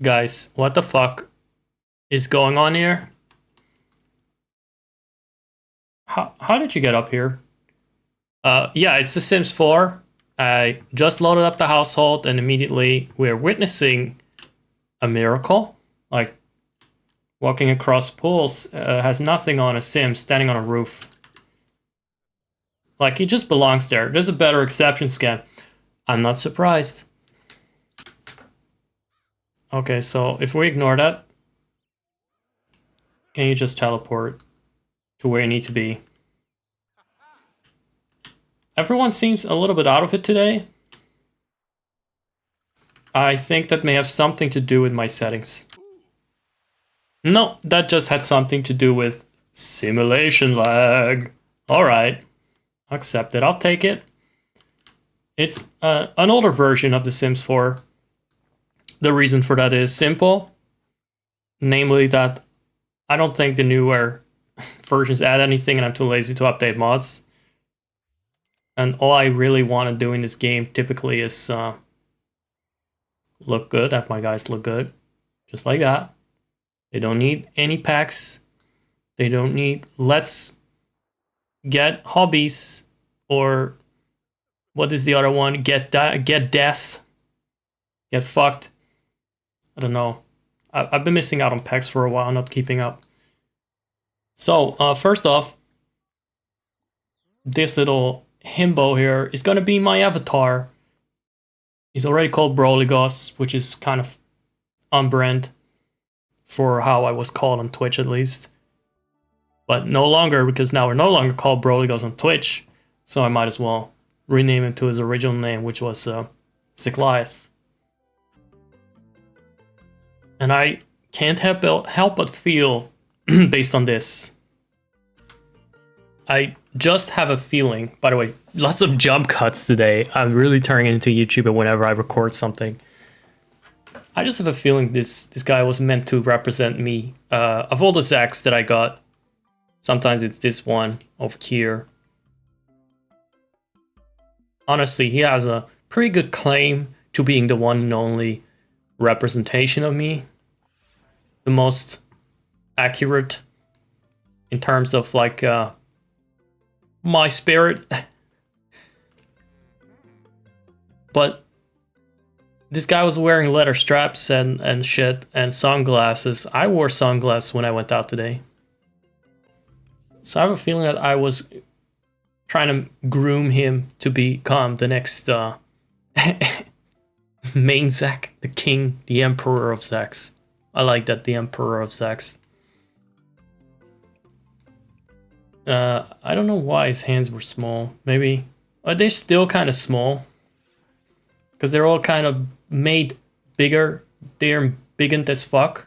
Guys, what the fuck is going on here? How did you get up here? Yeah, it's The Sims 4. I just loaded up the household and immediately we're witnessing a miracle. Like, walking across pools has nothing on a Sim standing on a roof. Like, he just belongs there. There's a better exception scan. I'm not surprised. Okay, so if we ignore that, can you just teleport to where you need to be? Everyone seems a little bit out of it today. I think that may have something to do with my settings. No, that just had something to do with simulation lag. Alright, accept it, I'll take it. It's an older version of The Sims 4. The reason for that is simple. Namely that I don't think the newer versions add anything and I'm too lazy to update mods. And all I really want to do in this game typically is look good, have my guys look good. Just like that. They don't need any packs. They don't need let's get hobbies or what is the other one? Get death. Get fucked. I don't know. I've been missing out on packs for a while, not keeping up. So, first off, this little himbo here is gonna be my avatar. He's already called Broligos, which is kind of on brand for how I was called on Twitch at least. But no longer, because now we're no longer called Broligos on Twitch, so I might as well rename him to his original name, which was Cycliath. And I can't help but feel, based on this, I just have a feeling, by the way, lots of jump cuts today. I'm really turning into YouTuber whenever I record something. I just have a feeling this guy was meant to represent me. Of all the Zacks that I got, sometimes it's this one over here. Honestly, he has a pretty good claim to being the one and only representation of me. The most accurate in terms of like my spirit. But this guy was wearing leather straps and shit and sunglasses. I wore sunglasses when I went out today. So I have a feeling that I was trying to groom him to become the next main Zack, the king, the emperor of Zacks. I like that, the emperor of Zacks. I don't know why his hands were small. Maybe they're still kind of small because they're all kind of made bigger. They're bigant as fuck.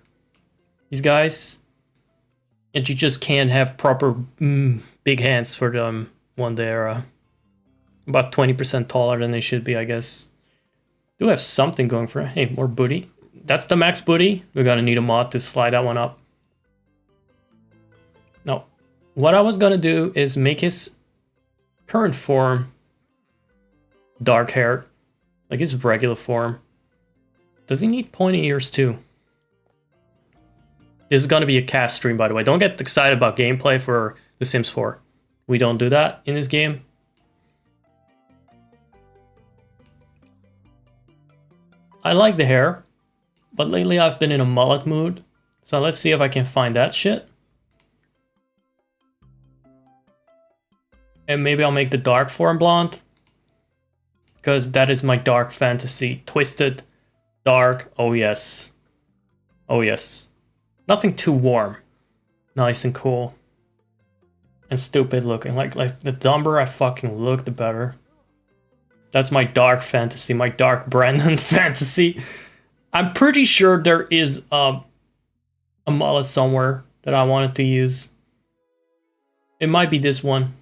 These guys, and you just can't have proper big hands for them when they're about 20% taller than they should be, I guess. Do have something going for it. Hey, more booty. That's the max booty. We're gonna need a mod to slide that one up. No. What I was gonna do is make his current form dark hair, like his regular form. Does he need pointy ears too? This is gonna be a cast stream, by the way. Don't get excited about gameplay for The Sims 4. We don't do that in this game. I like the hair, but lately I've been in a mullet mood. So let's see if I can find that shit. And maybe I'll make the dark form blonde. Because that is my dark fantasy. Twisted, dark, oh yes. Oh yes. Nothing too warm. Nice and cool. And stupid looking. Like the dumber I fucking look, the better. That's my dark fantasy, my dark Brandon fantasy. I'm pretty sure there is a mullet somewhere that I wanted to use. It might be this one.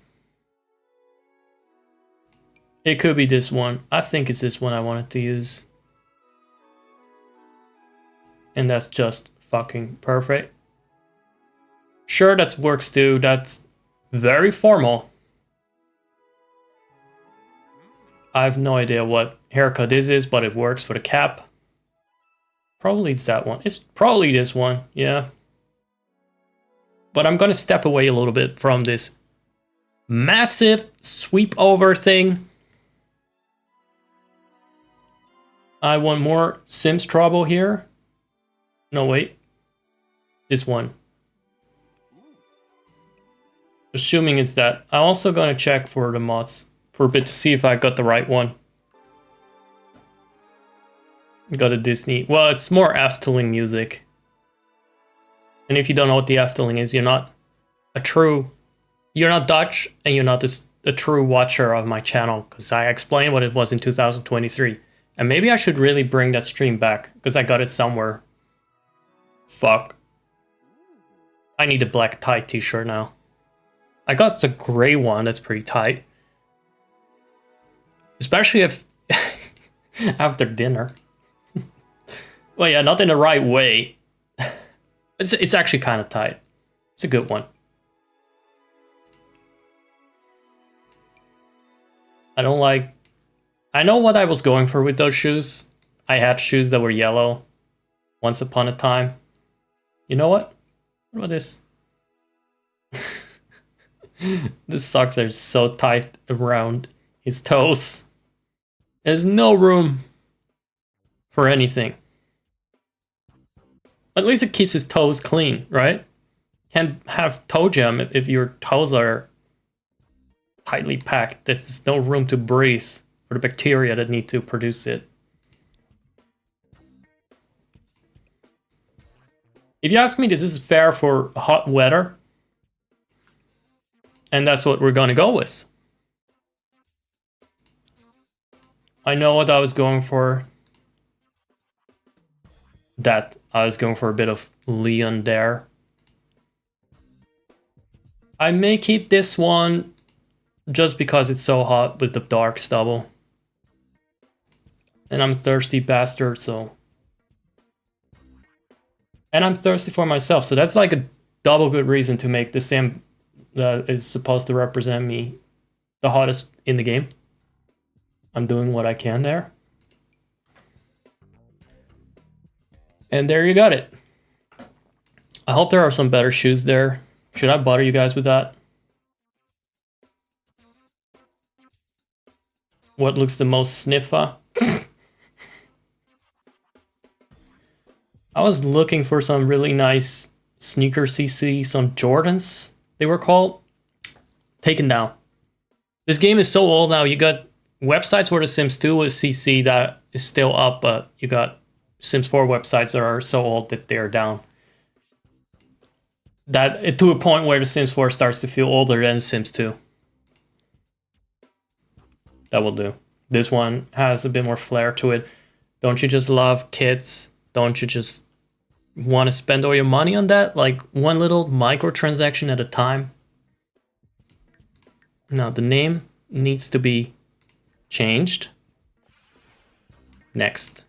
It could be this one. I think it's this one I wanted to use. And that's just fucking perfect. Sure, that works too. That's very formal. I have no idea what haircut this is, but it works for the cap. Probably it's that one. It's probably this one, yeah. But I'm gonna step away a little bit from this massive sweep over thing. I want more Sims trouble here. No, wait. This one. Assuming it's that. I'm also gonna check for the mods for a bit to see if I got the right one. Got a Disney. Well, it's more Efteling music. And if you don't know what the Efteling is, you're not Dutch, and you're not a true watcher of my channel, because I explained what it was in 2023. And maybe I should really bring that stream back, because I got it somewhere. Fuck. I need a black tie t-shirt now. I got the gray one, that's pretty tight. Especially if after dinner. Well, yeah, not in the right way. It's actually kind of tight. It's a good one. I don't like... I know what I was going for with those shoes. I had shoes that were yellow once upon a time. You know what? What about this? The socks are so tight around his toes. There's no room for anything. At least it keeps his toes clean, right? Can't have toe jam if your toes are tightly packed. There's no room to breathe for the bacteria that need to produce it. If you ask me, this is fair for hot weather. And that's what we're gonna go with. I know what I was going for. I was going for a bit of Leon there. I may keep this one just because it's so hot with the dark stubble. And I'm a thirsty bastard, so... And I'm thirsty for myself, so that's like a double good reason to make the sim that is supposed to represent me the hottest in the game. I'm doing what I can there. And there you got it. I hope there are some better shoes there. Should I bother you guys with that? What looks the most sniffa? I was looking for some really nice sneaker CC, some Jordans, they were called. Taken down. This game is so old now, you got websites where The Sims 2 was CC that is still up, but you got Sims 4 websites that are so old that they're down. That to a point where The Sims 4 starts to feel older than Sims 2. That will do. This one has a bit more flair to it. Don't you just love kids? Don't you just want to spend all your money on that? Like one little microtransaction at a time? Now the name needs to be changed. Next.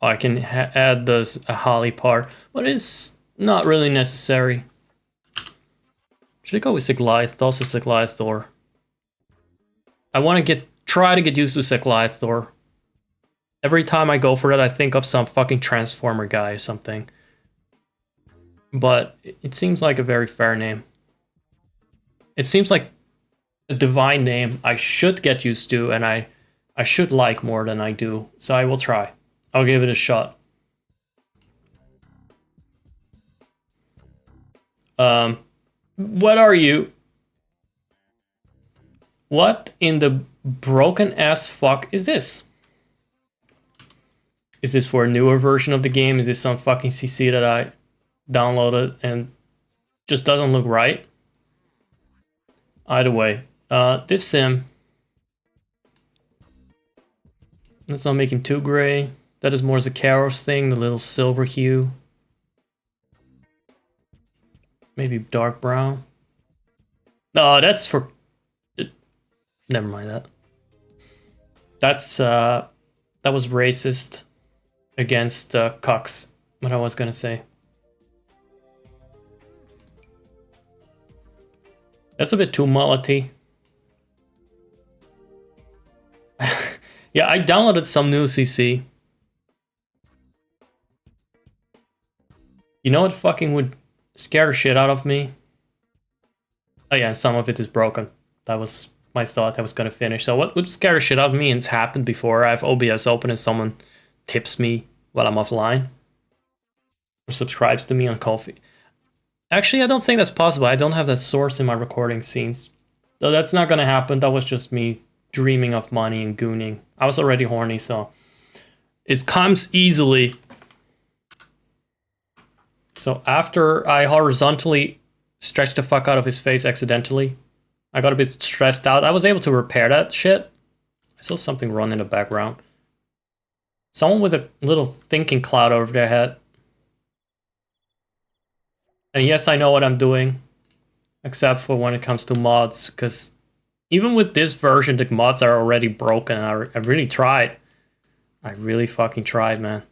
I can add this a Holly part, but it's not really necessary. Should I go with Siglythor? Also Siglythor. I want to try to get used to Siglythor. Every time I go for it, I think of some fucking Transformer guy or something. But it seems like a very fair name. It seems like a divine name I should get used to, and I should like more than I do. So I will try. I'll give it a shot. What are you? What in the broken ass fuck is this? Is this for a newer version of the game? Is this some fucking CC that I downloaded and just doesn't look right? Either way, this sim, let's not make him too gray. That is more Zakharov's thing, the little silver hue. Maybe dark brown. No, that's for... Never mind that. That's, that was racist against cucks, what I was gonna say. That's a bit too mullety. Yeah, I downloaded some new CC. You know what fucking would scare the shit out of me? Oh yeah, some of it is broken. That was my thought I was gonna finish. So what would scare the shit out of me, and it's happened before, I have OBS open and someone tips me while I'm offline. Or subscribes to me on Ko-fi. Actually, I don't think that's possible. I don't have that source in my recording scenes. So that's not gonna happen. That was just me dreaming of money and gooning. I was already horny, so it comes easily. So after I horizontally stretched the fuck out of his face accidentally, I got a bit stressed out. I was able to repair that shit. I saw something run in the background. Someone with a little thinking cloud over their head. And yes, I know what I'm doing. Except for when it comes to mods, because even with this version, the mods are already broken. I really tried. I really fucking tried, man.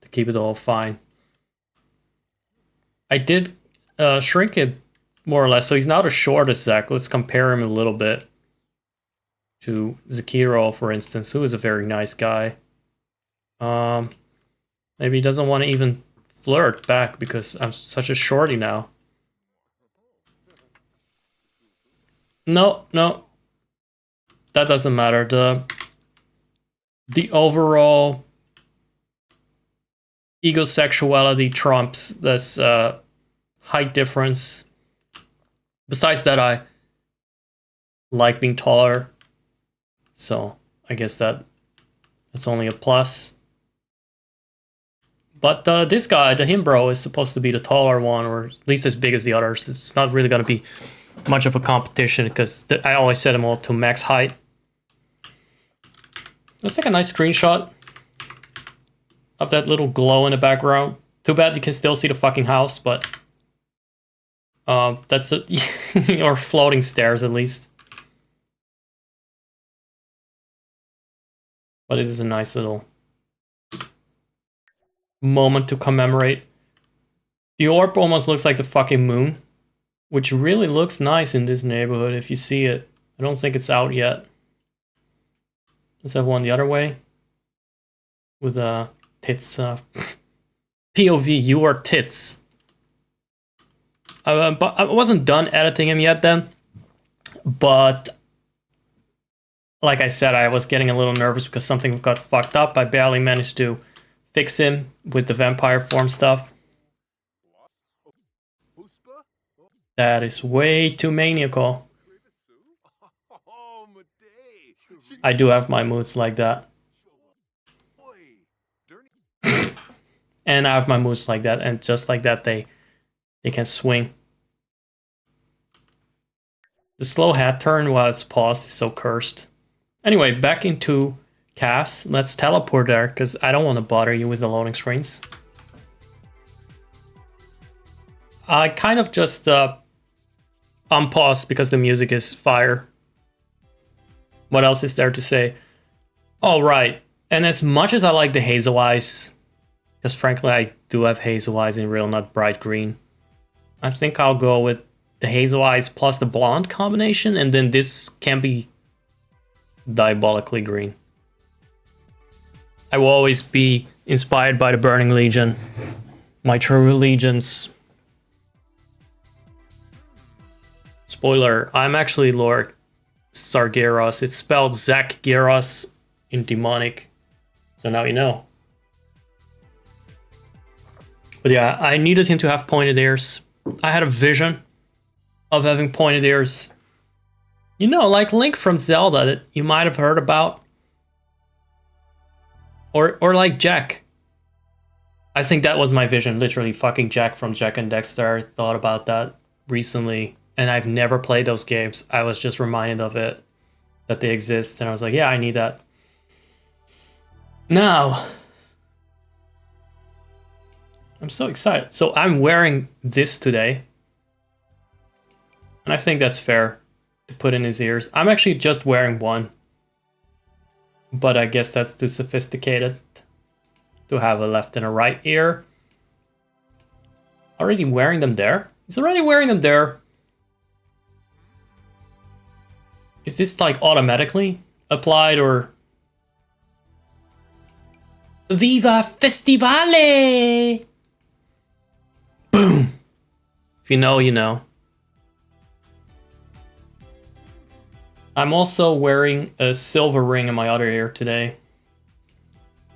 To keep it all fine. I did shrink it more or less, so he's not as short as Zac. Let's compare him a little bit to Zakiro, for instance, who is a very nice guy. Maybe he doesn't want to even flirt back because I'm such a shorty now. No, that doesn't matter. The overall egosexuality trumps this height difference. Besides that, I like being taller, so I guess that's only a plus. But this guy, the Himbro, is supposed to be the taller one, or at least as big as the others. It's not really going to be much of a competition because I always set them all to max height. Let's take a nice screenshot of that little glow in the background. Too bad you can still see the fucking house, but that's it. Or floating stairs at least. But this is a nice little moment to commemorate. The orb almost looks like the fucking moon, which really looks nice in this neighborhood if you see it. I don't think it's out yet. Let's have one the other way. With tits. POV, you are tits. But I wasn't done editing him yet then. But like I said, I was getting a little nervous because something got fucked up. I barely managed to fix him with the vampire form stuff. That is way too maniacal. I do have my moods like that. And I have my moods like that, and just like that they can swing. The slow hat turn while it's paused is so cursed. Anyway, back into Cass. Let's teleport there, because I don't want to bother you with the loading screens. I kind of just unpaused because the music is fire. What else is there to say? All right, and as much as I like the hazel eyes, because frankly I do have hazel eyes in real, not bright green, I think I'll go with the hazel eyes plus the blonde combination, and then this can be diabolically green. I will always be inspired by the Burning Legion, my true allegiance. Spoiler, I'm actually Lord Sargeras. It's spelled Zac Geras in demonic. So now you know. But yeah, I needed him to have pointed ears. I had a vision of having pointed ears. You know, like Link from Zelda that you might have heard about. Or like Jack. I think that was my vision, literally fucking Jack from Jack and Dexter. I thought about that recently. And I've never played those games. I was just reminded of it, that they exist. And I was like, yeah, I need that. Now, I'm so excited. So I'm wearing this today. And I think that's fair to put in his ears. I'm actually just wearing one. But I guess that's too sophisticated to have a left and a right ear. Already wearing them there? He's already wearing them there. Is this like automatically applied or Viva Festivale! Boom! If you know, you know. I'm also wearing a silver ring in my other ear today.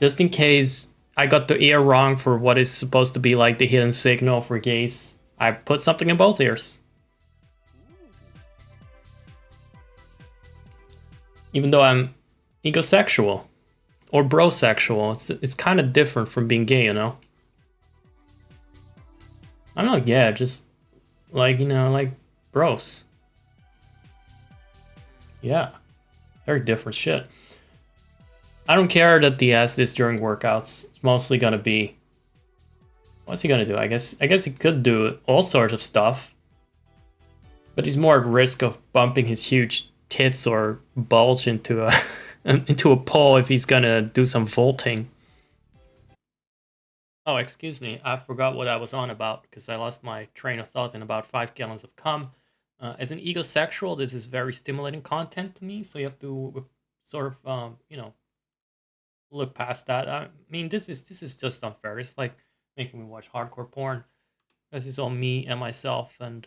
Just in case I got the ear wrong for what is supposed to be like the hidden signal for gays. I put something in both ears. Even though I'm egosexual. Or brosexual. It's kind of different from being gay, you know? I'm not gay, just like, you know, like bros. Yeah. Very different shit. I don't care that he has this during workouts. It's mostly gonna be... What's he gonna do? I guess he could do all sorts of stuff. But he's more at risk of bumping his huge tits or bulge into a into a pole if he's gonna do some vaulting. Oh, excuse me. I forgot what I was on about because I lost my train of thought in about 5 gallons of cum. As an egosexual, this is very stimulating content to me, so you have to sort of, you know, look past that. I mean, this is just unfair. It's like making me watch hardcore porn. This is all me and myself, and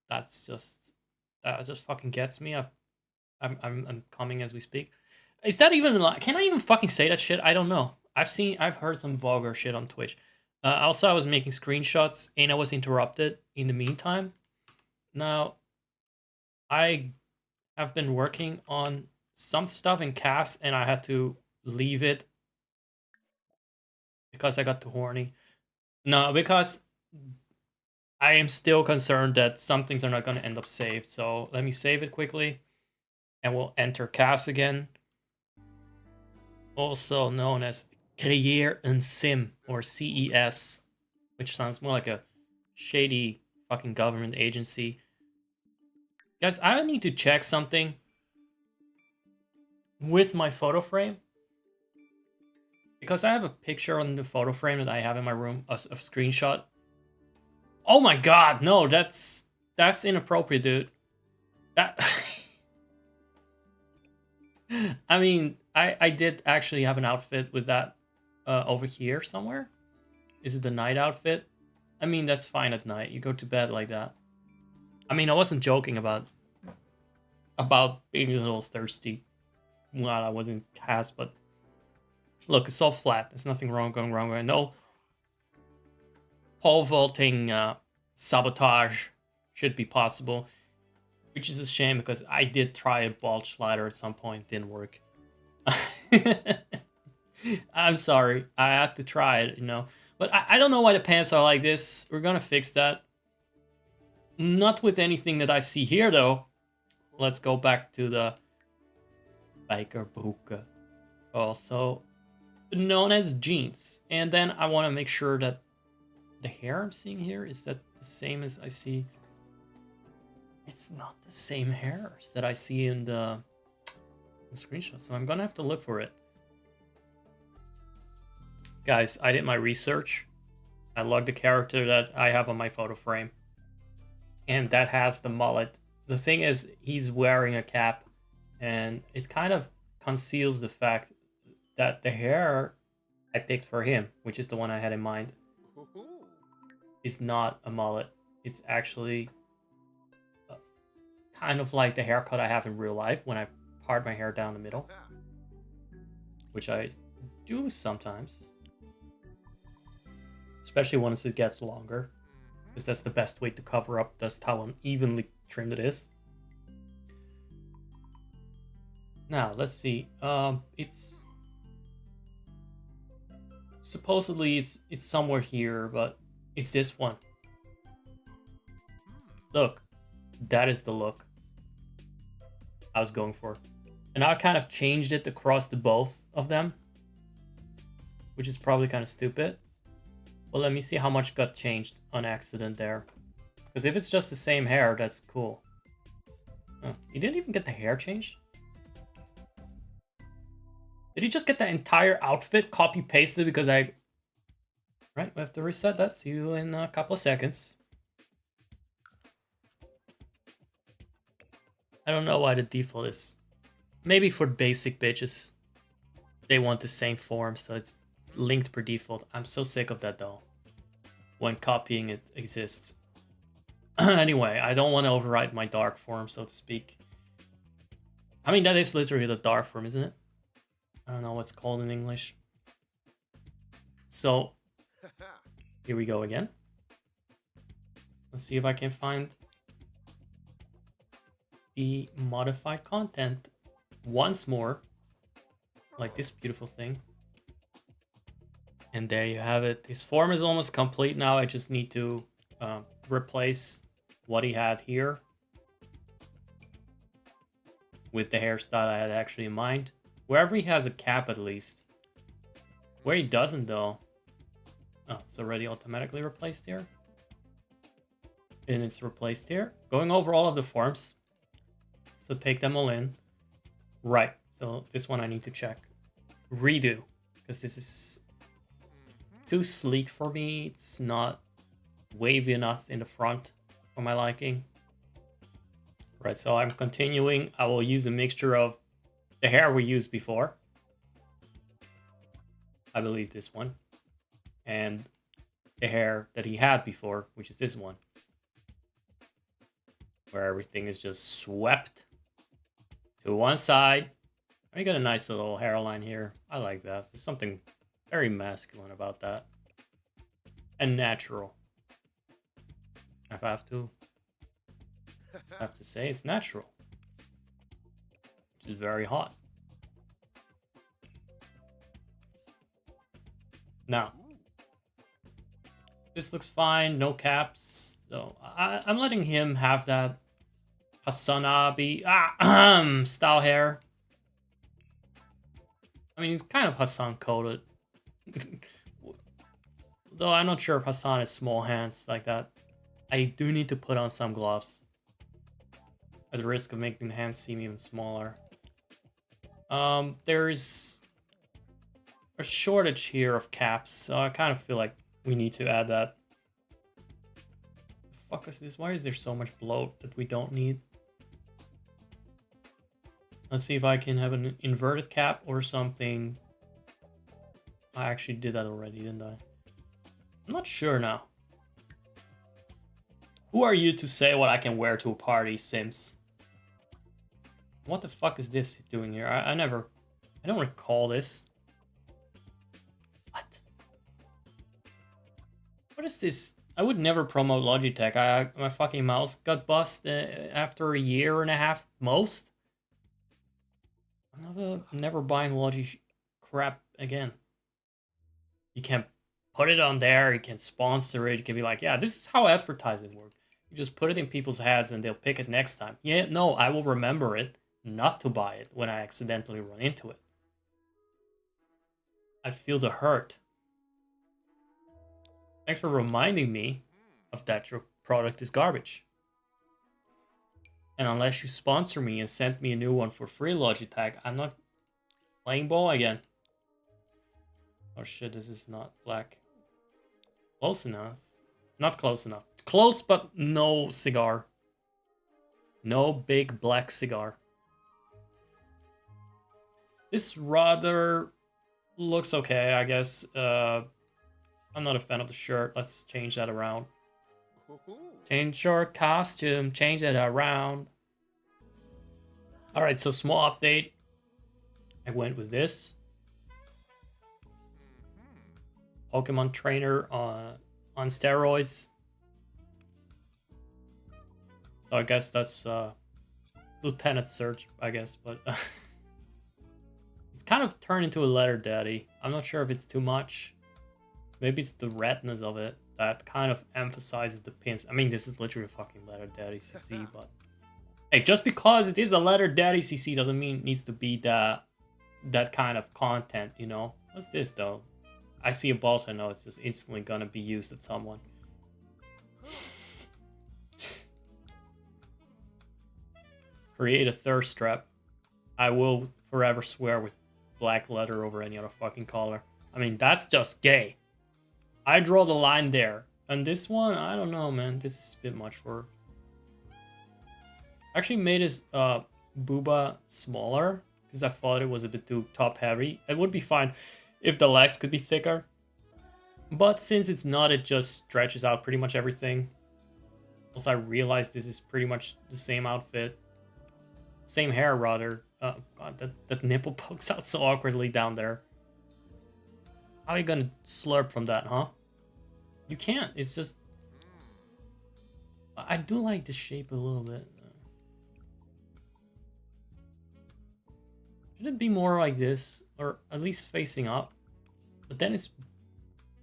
that just fucking gets me. I'm coming as we speak. Is that even like? Can I even fucking say that shit? I don't know. I've heard some vulgar shit on Twitch. Also, I was making screenshots and I was interrupted in the meantime. Now, I have been working on some stuff in CAS and I had to leave it because I got too horny. No, because I am still concerned that some things are not going to end up saved. So let me save it quickly and we'll enter CAS again. Also known as Creëer een Sim, or CES, which sounds more like a shady fucking government agency. Guys, I need to check something with my photo frame. Because I have a picture on the photo frame that I have in my room, a screenshot. Oh my god, no, that's inappropriate, dude. That I mean, I did actually have an outfit with that over here somewhere. Is it the night outfit? I mean, that's fine at night. You go to bed like that. I mean, I wasn't joking about being a little thirsty while I was in CAS, but look, it's all flat. There's nothing going wrong with it. No pole vaulting sabotage should be possible, which is a shame because I did try a bulge slider at some point. Didn't work. I'm sorry. I had to try it, you know. But I don't know why the pants are like this. We're gonna fix that. Not with anything that I see here, though. Let's go back to the biker buka, also known as jeans. And then I want to make sure that the hair I'm seeing here, is that the same as I see? It's not the same hairs that I see in the screenshot, so I'm gonna have to look for it. Guys, I did my research. I logged the character that I have on my photo frame. And that has the mullet. The thing is, he's wearing a cap. And it kind of conceals the fact that the hair I picked for him, which is the one I had in mind, is not a mullet. It's actually kind of like the haircut I have in real life when I part my hair down the middle. Which I do sometimes. Especially once it gets longer, because that's the best way to cover up just how unevenly trimmed it is. Now, let's see. It's supposedly it's somewhere here, but it's this one. Look, that is the look I was going for. And I kind of changed it across the both of them, which is probably kind of stupid. Well, let me see how much got changed on accident there. Because if it's just the same hair, that's cool. Oh, you didn't even get the hair changed? Did he just get the entire outfit copy-pasted because I... Right, we have to reset that. See you in a couple of seconds. I don't know why the default is... Maybe for basic bitches. They want the same form, so it's linked per default. I'm so sick of that though. When copying it exists. Anyway, I don't want to override my dark form, so to speak. I mean, that is literally the dark form, isn't it? I don't know what's called in English. So, here we go again. Let's see if I can find the modified content once more. Like this beautiful thing. And there you have it. His form is almost complete now. I just need to replace what he had here with the hairstyle I had actually in mind. Wherever he has a cap at least. Where he doesn't though. Oh, it's already automatically replaced here. And it's replaced here. Going over all of the forms. So take them all in. Right. So this one I need to check. Redo. Because this is too sleek for me. It's not wavy enough in the front for my liking. Right, so I'm continuing. I will use a mixture of the hair we used before. I believe this one. And the hair that he had before, which is this one. Where everything is just swept to one side. I got a nice little hairline here. I like that. There's something very masculine about that. And natural. If I have to say it's natural. Which is very hot. Now, this looks fine, no caps. So I'm letting him have that Hasanabi style hair. I mean, he's kind of Hassan coded. Though I'm not sure if Hassan has small hands like that. I do need to put on some gloves. At the risk of making the hands seem even smaller. There's a shortage here of caps, so I kind of feel like we need to add that. The fuck is this? Why is there so much bloat that we don't need? Let's see if I can have an inverted cap or something. I actually did that already, didn't I? I'm not sure now. Who are you to say what I can wear to a party, Sims? What the fuck is this doing here? I don't recall this. What? What is this? I would never promote Logitech. My fucking mouse got bust after a year and a half, most. I'm never buying Logi crap again. You can put it on there, you can sponsor it, you can be like, yeah, this is how advertising works. You just put it in people's heads and they'll pick it next time. Yeah, no, I will remember it not to buy it when I accidentally run into it. I feel the hurt. Thanks for reminding me of that your product is garbage. And unless you sponsor me and send me a new one for free, Logitech, I'm not playing ball again. Oh shit, this is not black. Close enough. Not close enough. Close, but no cigar. No big black cigar. This rather looks okay, I guess. I'm not a fan of the shirt. Let's change that around. Change your costume. Change it around. Alright, so small update. I went with this. Pokemon trainer on steroids. So I guess that's Lieutenant Surge, I guess, but it's kind of turned into a letter daddy. I'm not sure if it's too much. Maybe it's the redness of it that kind of emphasizes the pins. I mean, this is literally a fucking letter daddy CC, but hey, just because it is a letter daddy CC doesn't mean it needs to be that kind of content, you know? What's this though? I see a boss, I know it's just instantly gonna be used at someone. Create a thirst trap. I will forever swear with black letter over any other fucking color. I mean, that's just gay. I draw the line there. And this one, I don't know, man. This is a bit much for... I actually made his booba smaller because I thought it was a bit too top heavy. It would be fine. if the legs could be thicker. But since it's not, it just stretches out pretty much everything. Also, I realized this is pretty much the same outfit. Same hair, rather. Oh, God, that nipple pokes out so awkwardly down there. How are you gonna slurp from that, huh? You can't. It's just... I do like the shape a little bit. Should it be more like this? Or at least facing up? But then it's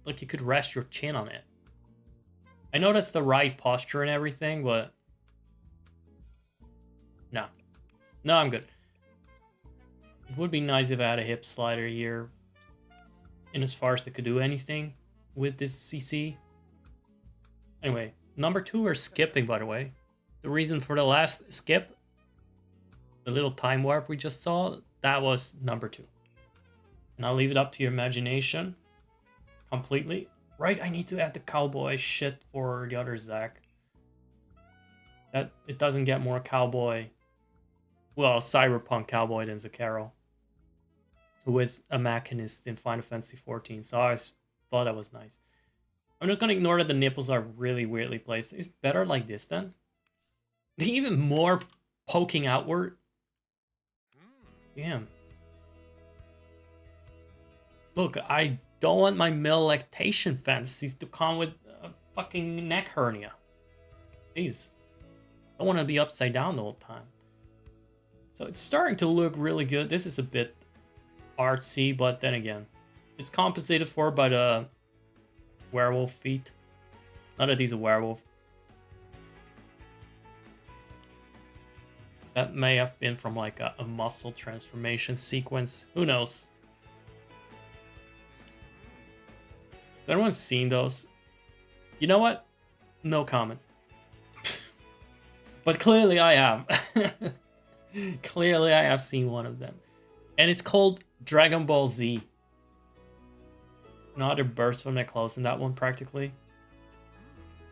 like you could rest your chin on it. I know that's the right posture and everything, but... No. No, I'm good. It would be nice if I had a hip slider here. In as far as they could do anything with this CC. Anyway, number 2 we're skipping, by the way. The reason for the last skip, the little time warp we just saw, that was number 2. And I'll leave it up to your imagination. Completely. Right, I need to add the cowboy shit for the other Zack. That it doesn't get more cowboy. Well, cyberpunk cowboy than Zakaro, who is a machinist in Final Fantasy XIV. So I always thought that was nice. I'm just gonna ignore that the nipples are really weirdly placed. Is it better like this then? Even more poking outward. Damn. Look, I don't want my male lactation fantasies to come with a fucking neck hernia. Jeez. I don't want to be upside down the whole time. So it's starting to look really good. This is a bit artsy, but then again, it's compensated for by the werewolf feet. Not that he's a werewolf. That may have been from like a muscle transformation sequence. Who knows? Has anyone seen those? You know what? No comment. But clearly I have. Clearly I have seen one of them. And it's called Dragon Ball Z. No other bursts from their clothes in that one practically.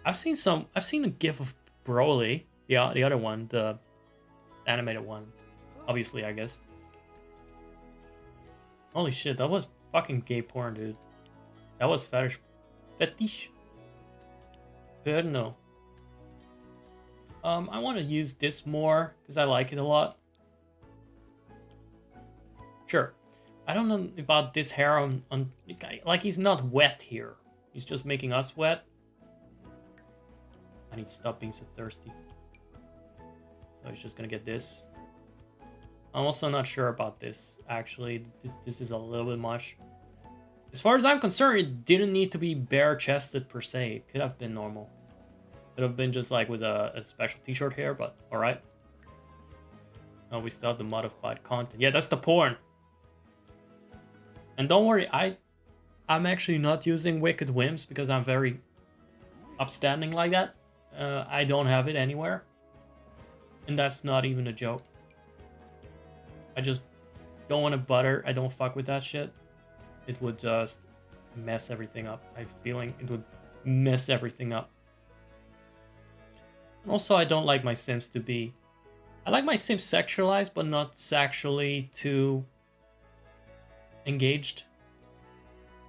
I've seen a gif of Broly, the other one, the animated one. Obviously, I guess. Holy shit, that was fucking gay porn, dude. That was fetish. No. I want to use this more because I like it a lot. Sure. I don't know about this hair on like he's not wet here. He's just making us wet. I need to stop being so thirsty. So he's just gonna get this. I'm also not sure about this. Actually, this is a little bit much. As far as I'm concerned, it didn't need to be bare-chested per se. It could have been normal. Could have been just like with a special t-shirt here, but alright. Oh, we still have the modified content. Yeah, that's the porn. And don't worry, I'm actually not using Wicked Whims because I'm very upstanding like that. I don't have it anywhere. And that's not even a joke. I just don't want to butter. I don't fuck with that shit. It would just mess everything up. I have a feeling it would mess everything up. And also, I don't like my Sims to be... I like my Sims sexualized, but not sexually too engaged.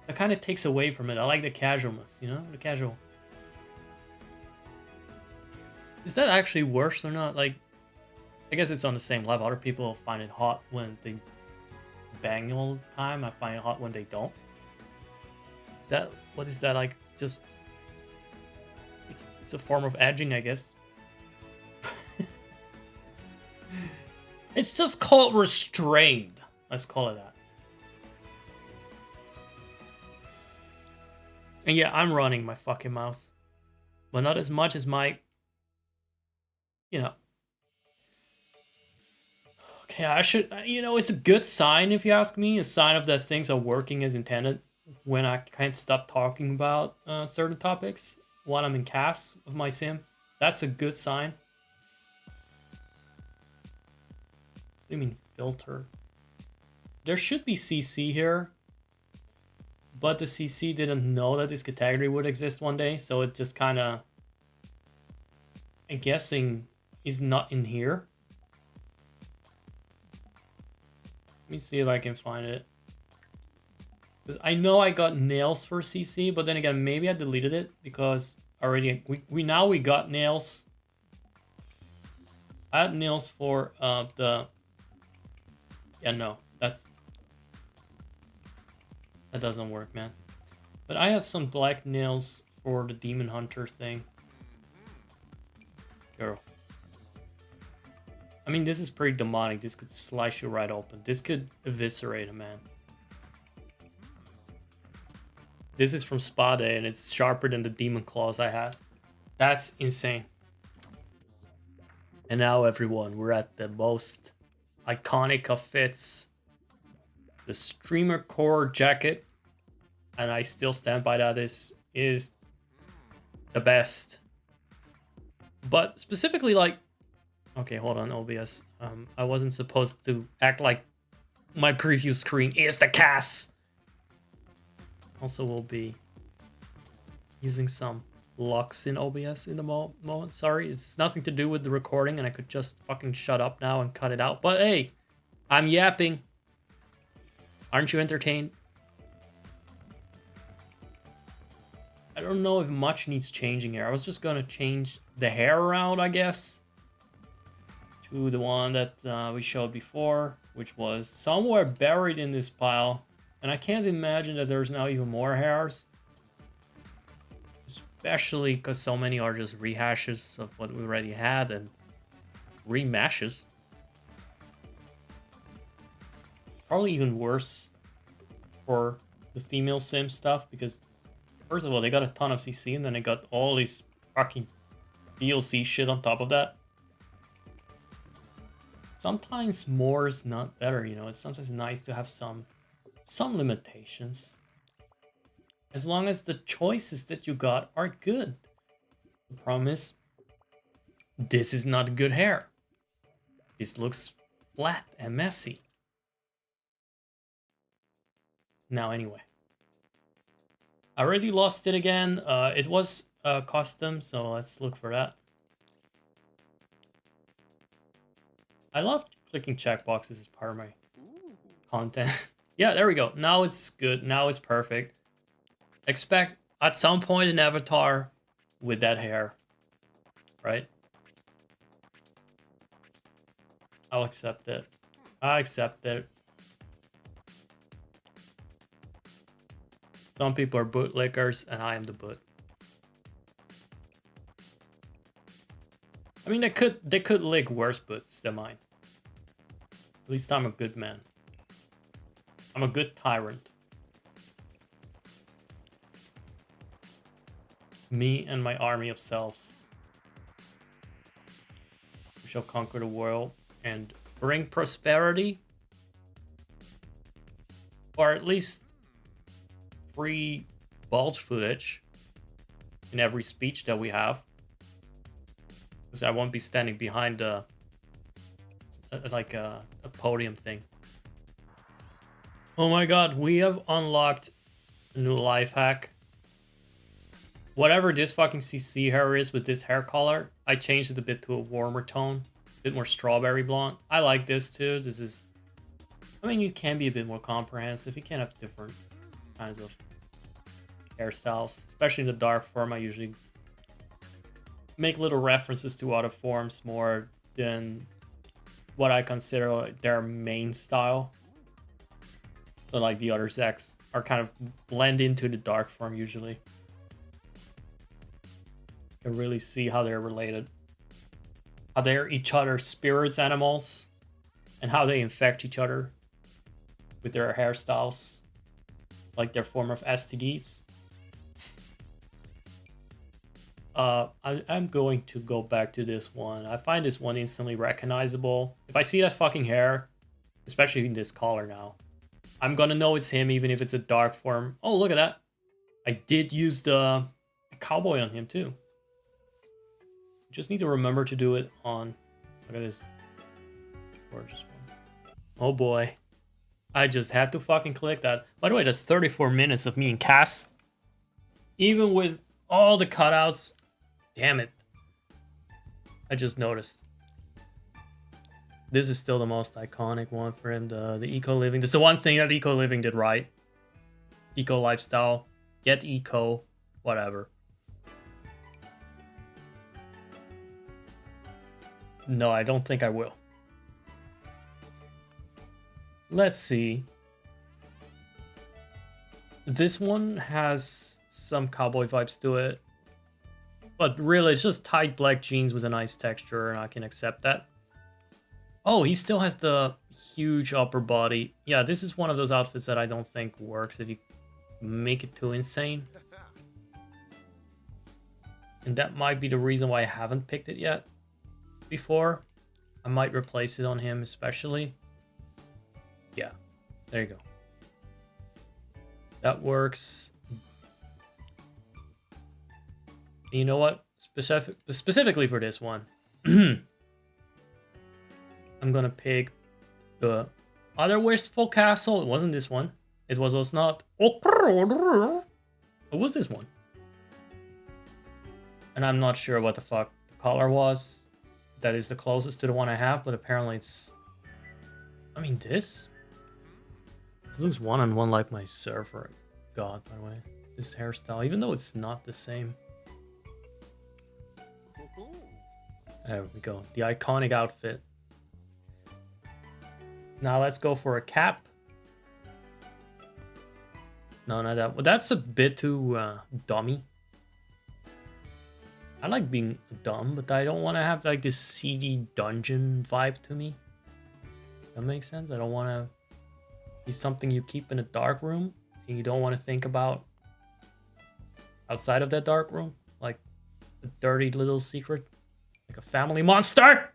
That kind of takes away from it. I like the casualness, you know? The casual. Is that actually worse or not? Like, I guess it's on the same level. Other people find it hot when they bang all the time. I find it hot when they don't. Is that... What is that like? Just... It's a form of edging, I guess. It's just called restrained. Let's call it that. And yeah, I'm running my fucking mouth. But not as much as my... You know. Okay, I should... You know, it's a good sign, if you ask me. A sign of that things are working as intended. When I can't stop talking about certain topics. While I'm in cast of my sim. That's a good sign. What do you mean filter? There should be CC here. But the CC didn't know that this category would exist one day. So it just kind of... I'm guessing is not in here. Let me see if I can find it. Because I know I got nails for CC, but then again, maybe I deleted it because already we got nails. I had nails for the... Yeah, no, that doesn't work, man. But I had some black nails for the Demon Hunter thing. Girl. I mean, this is pretty demonic. This could slice you right open. This could eviscerate a man. This is from Spade, and it's sharper than the Demon Claws I had. That's insane. And now, everyone, we're at the most iconic of fits. The Streamer Core jacket. And I still stand by that. This is the best. But specifically, like... Okay, hold on, OBS. I wasn't supposed to act like my preview screen is the cast. Also, we'll be using some locks in OBS in the moment. Sorry, it's nothing to do with the recording, and I could just fucking shut up now and cut it out. But hey, I'm yapping. Aren't you entertained? I don't know if much needs changing here. I was just gonna change the hair around, I guess, to the one that we showed before, which was somewhere buried in this pile. And I can't imagine that there's now even more hairs. Especially because so many are just rehashes of what we already had and remashes. Probably even worse for the female sim stuff, because first of all, they got a ton of CC, and then they got all these fucking DLC shit on top of that. Sometimes more is not better, you know. It's sometimes nice to have some limitations. As long as the choices that you got are good. The problem is, this is not good hair. This looks flat and messy. Now, anyway. I already lost it again. It was custom, so let's look for that. I love clicking checkboxes as part of my content. Yeah, there we go. Now it's good. Now it's perfect. Expect at some point an avatar with that hair, right? I'll accept it. I accept it. Some people are bootlickers, and I am the boot. I mean, they could lick worse boots than mine. At least I'm a good man. I'm a good tyrant. Me and my army of selves. We shall conquer the world and bring prosperity. Or at least free bulge footage in every speech that we have. Because I won't be standing behind a podium thing. Oh my god, we have unlocked a new life hack. Whatever this fucking CC hair is with this hair color, I changed it a bit to a warmer tone. A bit more strawberry blonde. I like this too. This is... I mean, you can be a bit more comprehensive. You can have different kinds of hairstyles. Especially in the dark form, I usually make little references to other forms more than what I consider like their main style. So like the other Zeks are kind of blend into the dark form usually. You can really see how they're related. How they're each other's spirits animals. And how they infect each other with their hairstyles. It's like their form of STDs. I'm going to go back to this one. I find this one instantly recognizable. If I see that fucking hair, especially in this color now, I'm gonna know it's him even if it's a dark form. Oh, look at that. I did use the cowboy on him too. Just need to remember to do it on... Look at this gorgeous one. Oh boy. I just had to fucking click that. By the way, that's 34 minutes of me and Cass. Even with all the cutouts. Damn it. I just noticed. This is still the most iconic one for him. The Eco Living. This is the one thing that Eco Living did right. Eco lifestyle. Get eco. Whatever. No, I don't think I will. Let's see. This one has some cowboy vibes to it. But really, it's just tight black jeans with a nice texture, and I can accept that. Oh, he still has the huge upper body. Yeah, this is one of those outfits that I don't think works if you make it too insane. And that might be the reason why I haven't picked it yet before. I might replace it on him especially. Yeah, there you go. That works. You know what? Specifically for this one, I'm gonna pick the other Wistful Castle. It wasn't this one. It was also not. What was this one? And I'm not sure what the fuck the color was. That is the closest to the one I have, but apparently it's... I mean, this looks one-on-one like my surfer god, by the way. This hairstyle, even though it's not the same. There we go. The iconic outfit. Now let's go for a cap. No, not that. Well, that's a bit too dummy. I like being dumb, but I don't want to have like this seedy dungeon vibe to me. That makes sense. I don't want to be something you keep in a dark room and you don't want to think about outside of that dark room, like a dirty little secret, like a family monster,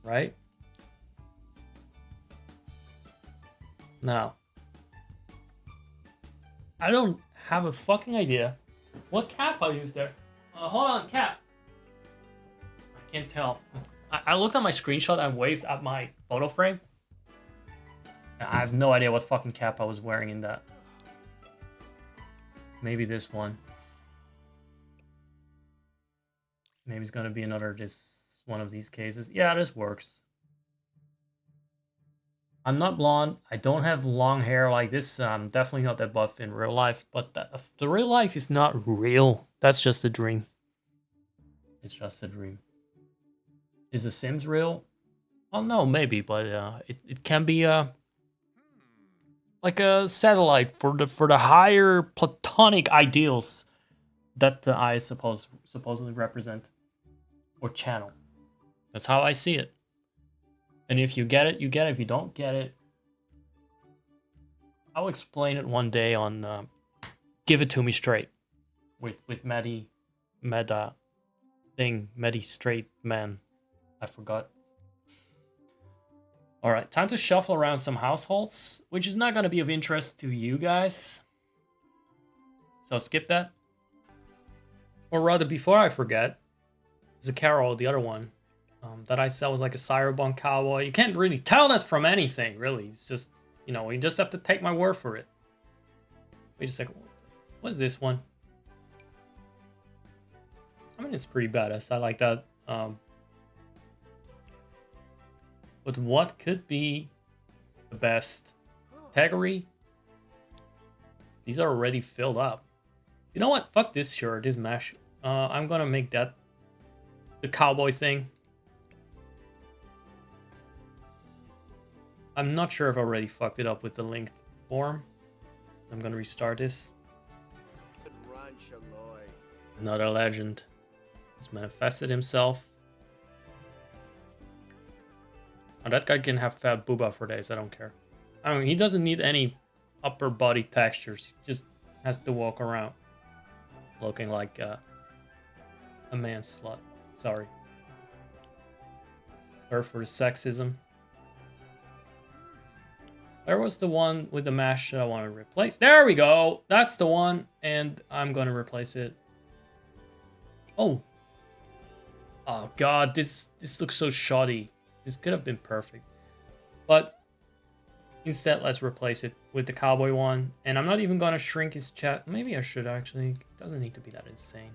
right? Now, I don't have a fucking idea what cap I use there. Hold on, cap. I can't tell. I looked at my screenshot and waved at my photo frame. I have no idea what fucking cap I was wearing in that. Maybe this one. Maybe it's gonna be one of these cases. Yeah, this works. I'm not blonde. I don't have long hair like this. I'm definitely not that buff in real life, but the real life is not real. That's just a dream. It's just a dream. Is The Sims real? Oh no, maybe, but it can be like a satellite for the higher platonic ideals that I supposedly represent or channel. That's how I see it. And if you get it, you get it. If you don't get it, I'll explain it one day on Give It To Me Straight with Medi Straight Man. I forgot. Alright, time to shuffle around some households, which is not going to be of interest to you guys. So skip that. Or rather, before I forget, Zakaro, the other one, that I said was like a Cyberbunk cowboy. You can't really tell that from anything, really. It's just, you know, you just have to take my word for it. Wait a second. What's this one? I mean, it's pretty badass. I like that. But what could be the best category? These are already filled up. You know what? Fuck this shirt, this mesh. I'm gonna make that the cowboy thing. I'm not sure if I already fucked it up with the linked form. So I'm gonna restart this. Another legend has manifested himself. Oh, that guy can have fat booba for days, I don't care. I mean, he doesn't need any upper body textures. He just has to walk around looking like a man slut. Sorry. Sorry for the sexism. Where was the one with the mesh that I want to replace? There we go. That's the one. And I'm going to replace it. Oh. Oh, God. This looks so shoddy. This could have been perfect. But instead, let's replace it with the cowboy one. And I'm not even going to shrink his chest. Maybe I should, actually. It doesn't need to be that insane.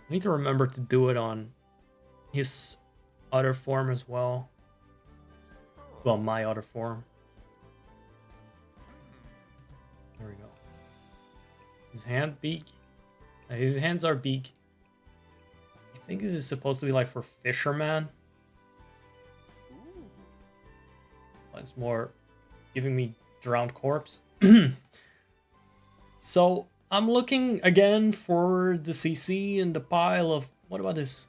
I need to remember to do it on his other form as well. Well, my other form. we go. His hand beak. His hands are beak. I think this is supposed to be like for fisherman. It's more giving me drowned corpse. So I'm looking again for the CC in the pile of... What about this?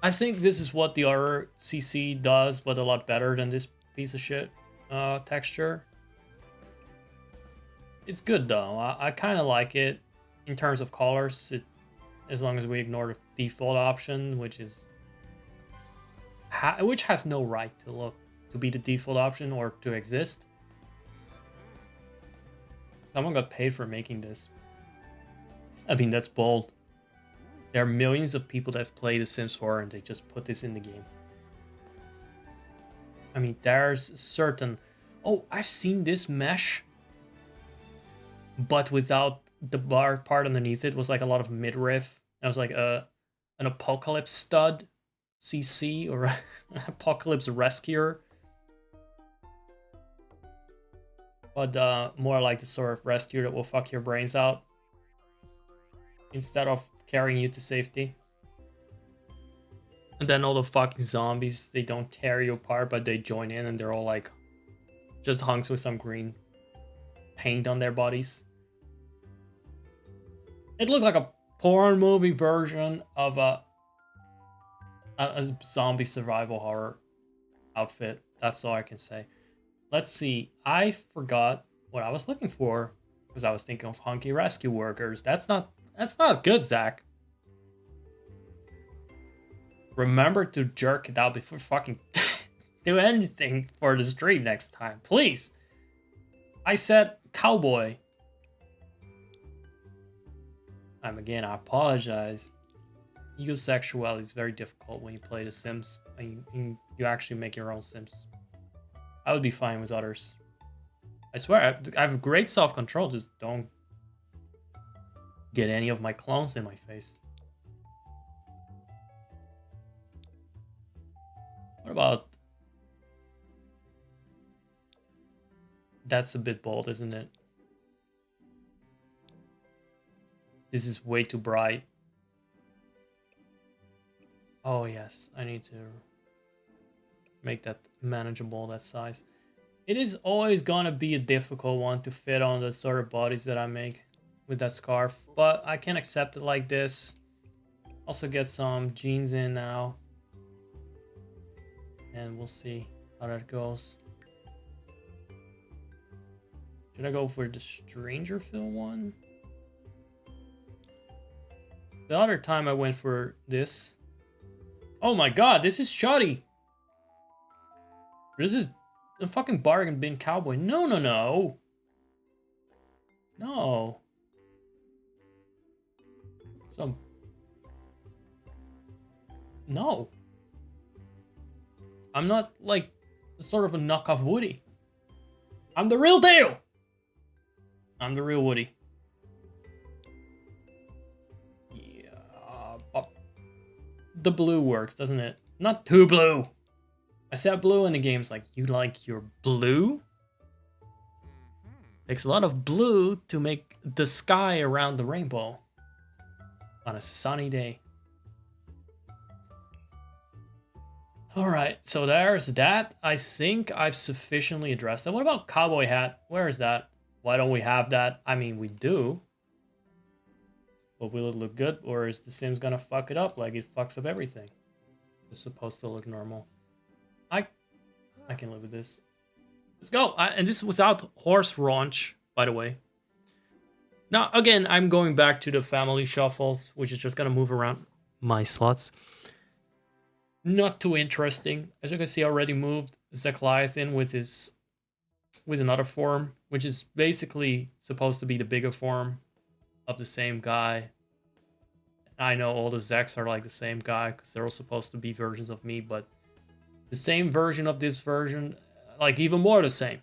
I think this is what the other CC does, but a lot better than this piece of shit texture. It's good though. I kind of like it in terms of colors. As long as we ignore the default option, which is... which has no right to be the default option or to exist. Someone got paid for making this. I mean, that's bold. There are millions of people that have played The Sims 4 and they just put this in the game. I mean, there's certain... Oh, I've seen this mesh, but without the bar part underneath it was like a lot of midriff. It was like an apocalypse stud CC or an apocalypse rescuer. But more like the sort of rescue that will fuck your brains out instead of carrying you to safety. And then all the fucking zombies, they don't tear you apart, but they join in and they're all like just hunks with some green paint on their bodies. It looked like a porn movie version of a zombie survival horror outfit. That's all I can say. Let's see. I forgot what I was looking for because I was thinking of hunky rescue workers. That's not good, Zach. Remember to jerk it out before fucking do anything for the stream next time, please. I said cowboy. Again, I apologize. Egosexuality is very difficult when you play The Sims. You actually make your own Sims. I would be fine with others. I swear, I have great self-control. Just don't get any of my clones in my face. What about... That's a bit bold, isn't it? This is way too bright. Oh yes, I need to make that manageable, that size. It is always gonna be a difficult one to fit on the sort of bodies that I make with that scarf, but I can accept it like this. Also get some jeans in now. And we'll see how that goes. Should I go for the Stranger Fill one? The other time I went for this. Oh my god, this is shoddy. This is a fucking bargain bin cowboy. No, no, no. No. Some... No. I'm not like sort of a knockoff Woody. I'm the real deal. I'm the real Woody. The blue works, doesn't it? Not too blue. I said blue in the game's like, you like your blue? Takes a lot of blue to make the sky around the rainbow on a sunny day. Alright, so there's that. I think I've sufficiently addressed that. What about cowboy hat? Where is that? Why don't we have that? I mean, we do. But will it look good, or is The Sims gonna fuck it up like it fucks up everything? It's supposed to look normal. I can live with this. Let's go. And this is without horse raunch, by the way. Now, again, I'm going back to the family shuffles, which is just gonna move around my slots. Not too interesting. As you can see, I already moved Zekliathan with another form, which is basically supposed to be the bigger form of the same guy. I know all the Zeks are like the same guy because they're all supposed to be versions of me, but the same version of this version, like even more the same.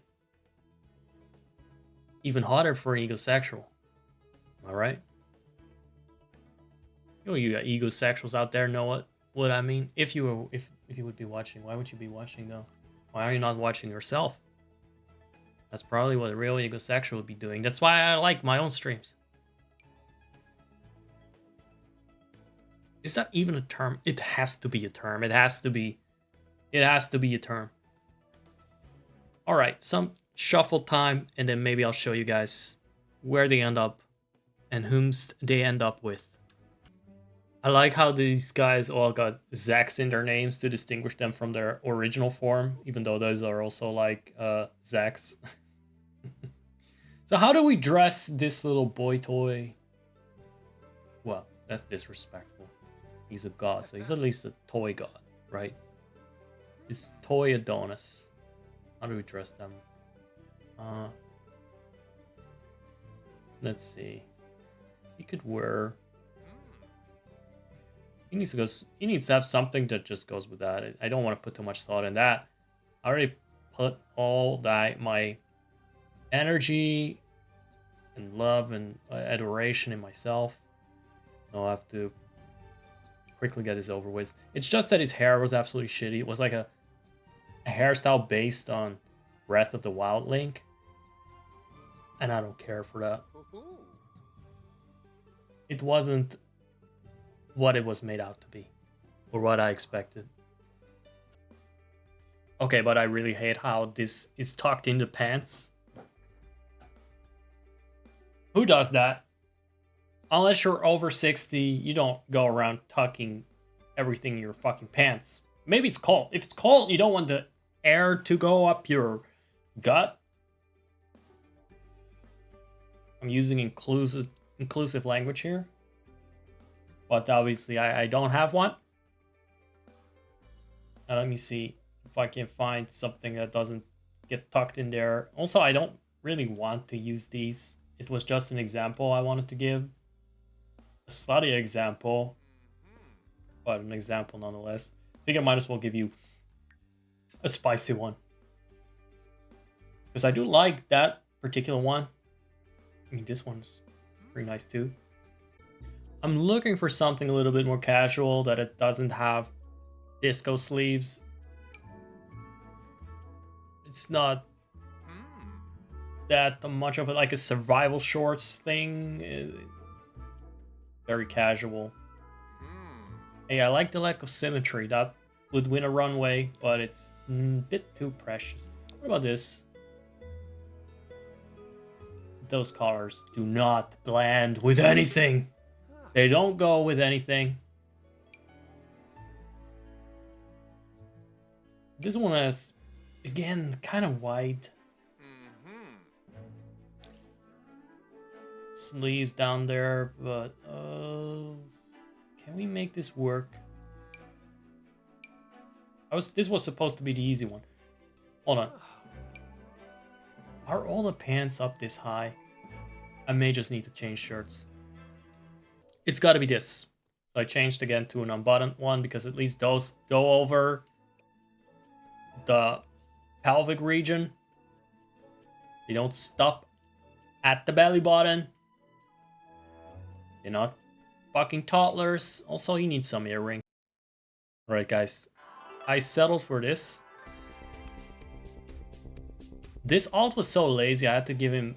Even hotter for an egosexual. All right. You got egosexuals out there know what I mean. If you would be watching, why would you be watching though? Why are you not watching yourself? That's probably what a real egosexual would be doing. That's why I like my own streams. Is that even a term? It has to be a term. It has to be. It has to be a term. All right, some shuffle time, and then maybe I'll show you guys where they end up and whomst they end up with. I like how these guys all got Zax in their names to distinguish them from their original form, even though those are also like Zax. So how do we dress this little boy toy? Well, that's disrespectful. He's a god, so he's at least a toy god, right? It's Toy Adonis. How do we dress them? Let's see. He could wear. He needs to go. He needs to have something that just goes with that. I don't want to put too much thought in that. I already put all that my energy and love and adoration in myself. I'll have to quickly get this over with. It's just that his hair was absolutely shitty. It was like a hairstyle based on Breath of the Wild Link. And I don't care for that. It wasn't what it was made out to be. Or what I expected. Okay, but I really hate how this is tucked into pants. Who does that? Unless you're over 60, you don't go around tucking everything in your fucking pants. Maybe it's cold. If it's cold, you don't want the air to go up your gut. I'm using inclusive language here. But obviously I don't have one. Now let me see if I can find something that doesn't get tucked in there. Also, I don't really want to use these. It was just an example I wanted to give. A slutty example. But an example nonetheless. I think I might as well give you a spicy one. Because I do like that particular one. I mean, this one's pretty nice too. I'm looking for something a little bit more casual, that it doesn't have disco sleeves. It's not that much of like a survival shorts thing. Very casual. Hey, I like the lack of symmetry. That would win a runway, but it's a bit too precious. What about this? Those colors do not blend with anything. They don't go with anything. This one has, again, kind of wide sleeves down there, but can we make this work? This was supposed to be the easy one. Hold on. Are all the pants up this high? I may just need to change shirts. It's got to be this. So I changed again to an unbuttoned one because at least those go over the pelvic region. They don't stop at the belly button. They're not fucking toddlers. Also, he needs some earring. Alright, guys. I settled for this. This alt was so lazy, I had to give him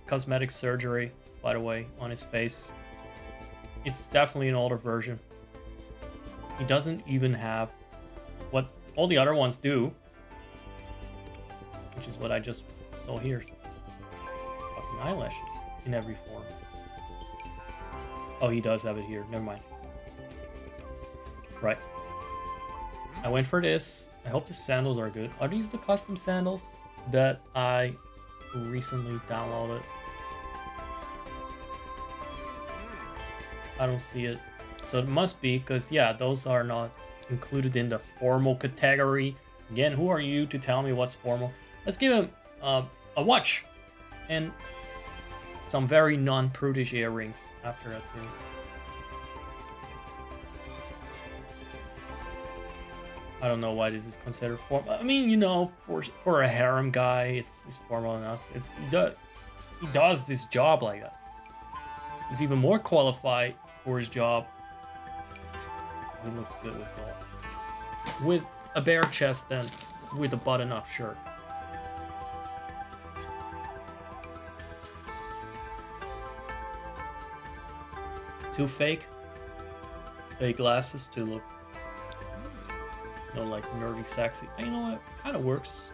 cosmetic surgery, by the way, on his face. It's definitely an older version. He doesn't even have what all the other ones do. Which is what I just saw here. Fucking eyelashes in every form. Oh, he does have it here. Never mind. Right. I went for this. I hope the sandals are good. Are these the custom sandals that I recently downloaded? I don't see it. So it must be, because yeah, those are not included in the formal category. Again, who are you to tell me what's formal? Let's give him a watch and some very non-prudish earrings after that too. I don't know why this is considered formal. I mean, you know, for a harem guy, it's formal enough. He does this job like that. He's even more qualified for his job. He looks good with gold. With a bare chest and with a button-up shirt. Too fake. Fake glasses to look, like nerdy, sexy. You know what? Kind of works.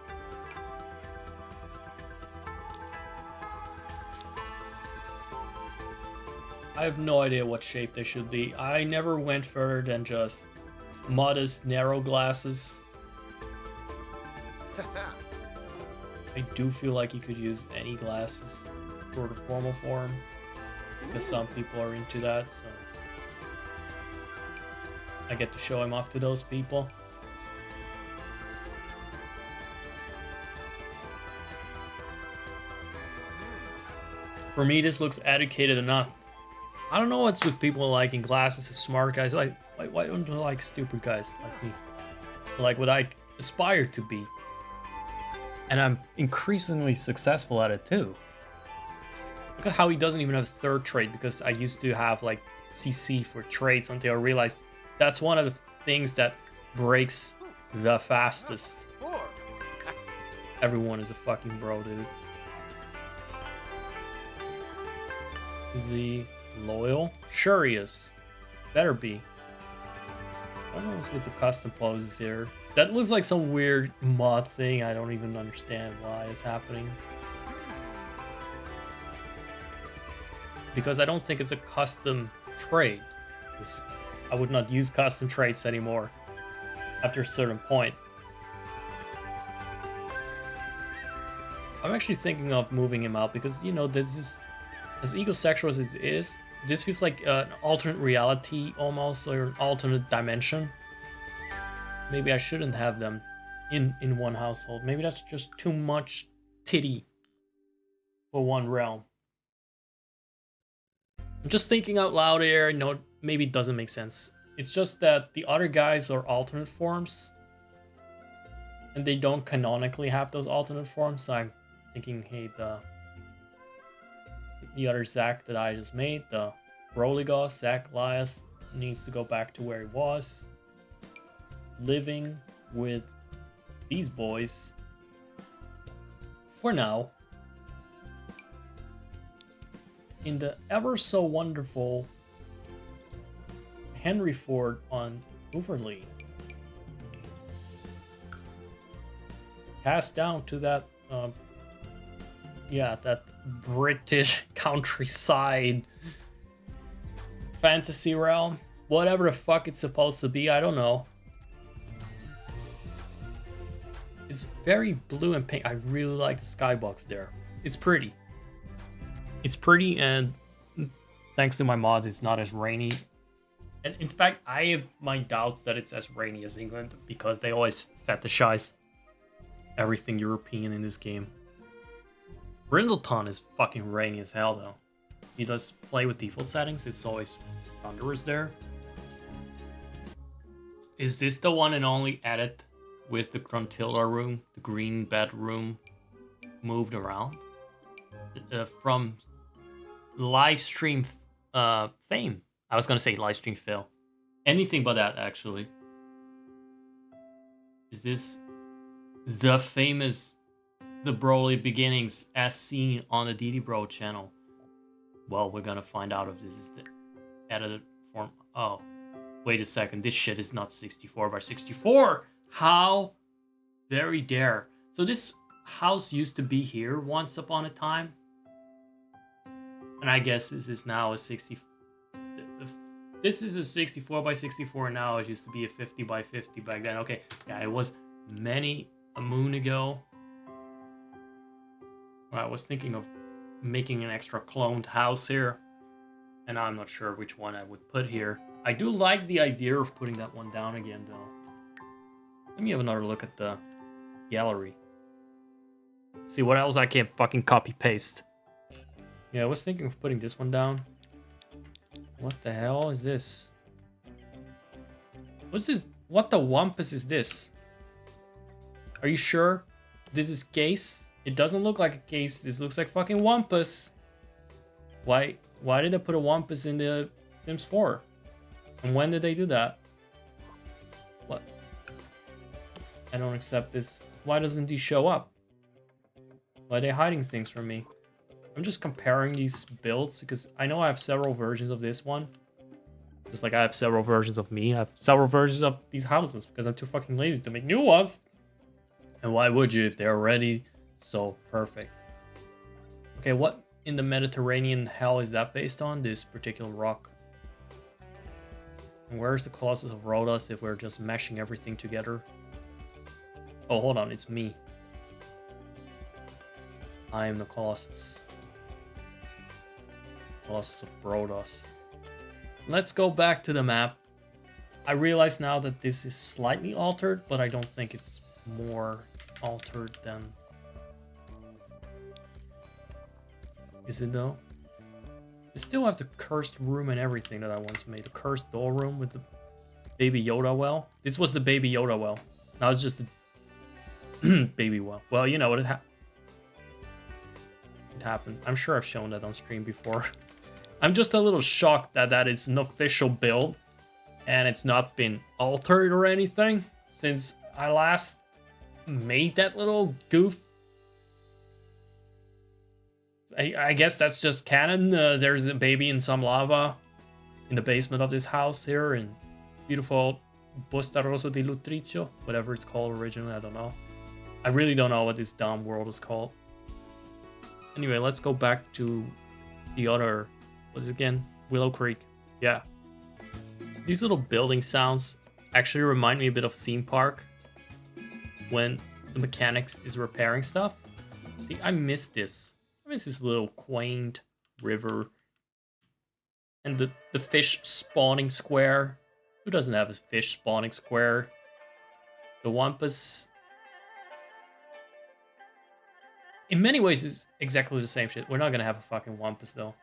I have no idea what shape they should be. I never went further than just modest, narrow glasses. I do feel like you could use any glasses for the formal form, because some people are into that, so I get to show him off to those people. For me, this looks educated enough. I don't know what's with people liking glasses as smart guys. Why don't they like stupid guys like me? Like what I aspire to be. And I'm increasingly successful at it too. Look at how he doesn't even have a third trait, because I used to have like CC for traits until I realized that's one of the things that breaks the fastest. Everyone is a fucking bro, dude. Is he loyal? Sure he is. Better be. I don't know what's with the custom poses here. That looks like some weird mod thing. I don't even understand why it's happening. Because I don't think it's a custom trait. I would not use custom traits anymore after a certain point. I'm actually thinking of moving him out because, you know, this is, as egosexual as it is, this feels like an alternate reality almost, or an alternate dimension. Maybe I shouldn't have them in one household. Maybe that's just too much titty for one realm. I'm just thinking out loud here. No, maybe it doesn't make sense. It's just that the other guys are alternate forms, and they don't canonically have those alternate forms. So I'm thinking, hey, the other Zack that I just made, the Broly Zack Goliath, needs to go back to where he was, living with these boys for now in the ever so wonderful Henry Ford on Overlea. Passed down to that that British countryside fantasy realm, whatever the fuck it's supposed to be. I don't know. It's very blue and pink. I really like the skybox there. It's pretty. It's pretty, and thanks to my mods, it's not as rainy. And in fact, I have my doubts that it's as rainy as England, because they always fetishize everything European in this game. Brindleton is fucking rainy as hell, though. He does play with default settings. It's always thunderous there. Is this the one and only edit with the Gruntilla room, the green bedroom, moved around? From live stream fame. I was gonna say live stream fail. Anything but that, actually. Is this the famous The Broly Beginnings as seen on the DD Bro channel? Well, we're gonna find out if this is the edited form. Oh, wait a second. This shit is not 64 by 64. How very dare. So this house used to be here once upon a time. And I guess this is now a 60. This is a 64 by 64 now. It used to be a 50 by 50 back then. Okay, yeah, it was many a moon ago. I was thinking of making an extra cloned house here, and I'm not sure which one I would put here. I do like the idea of putting that one down again, though. Let me have another look at the gallery. See what else I can't fucking copy paste. Yeah, I was thinking of putting this one down. What the hell is this? What's this? What the wumpus is this? Are you sure this is case? It doesn't look like a case. This looks like fucking wumpus. Why did they put a wumpus in the Sims 4? And when did they do that? What? I don't accept this. Why doesn't he show up? Why are they hiding things from me? I'm just comparing these builds because I know I have several versions of this one. Just like I have several versions of me, I have several versions of these houses because I'm too fucking lazy to make new ones. And why would you if they're already so perfect? Okay, what in the Mediterranean hell is that based on, this particular rock? And where's the Colossus of Rhodos if we're just meshing everything together? Oh, hold on, it's me. I am the Colossus. Colossus of Rhodos. Let's go back to the map. I realize now that this is slightly altered, but I don't think it's more altered than... Is it though? I still have the cursed room and everything that I once made. The cursed doll room with the Baby Yoda well. This was the Baby Yoda well. Now it's just the baby well. Well, you know what, it happens. I'm sure I've shown that on stream before. I'm just a little shocked that that is an official build and it's not been altered or anything since I last made that little goof. I guess that's just canon. There's a baby in some lava in the basement of this house here in beautiful Busta Rosa di Lutricio, whatever it's called originally, I don't know. I really don't know what this dumb world is called. Anyway, let's go back to the other, what is it again? Willow Creek. Yeah. These little building sounds actually remind me a bit of Theme Park when the mechanics is repairing stuff. See, I miss this. I miss this little quaint river. And the fish spawning square. Who doesn't have a fish spawning square? The Wampus. In many ways, it's exactly the same shit. We're not gonna have a fucking Wampus, though.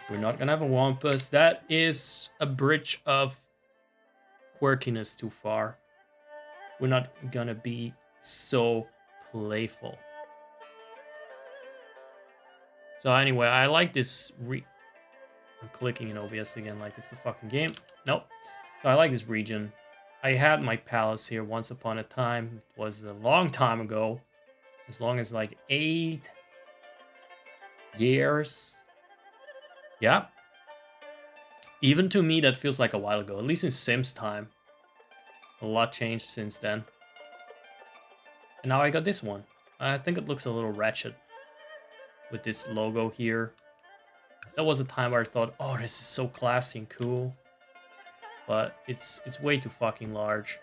We're not gonna have a Wampus. That is a bridge of quirkiness too far. We're not gonna be so playful. So anyway, I like this I'm clicking in OBS again like it's the fucking game. Nope. So I like this region. I had my palace here once upon a time. It was a long time ago. As long as like 8 years. Yeah. Even to me, that feels like a while ago. At least in Sims time. A lot changed since then. And now I got this one. I think it looks a little ratchet. With this logo here. That was a time where I thought, oh, this is so classy and cool. But it's way too fucking large.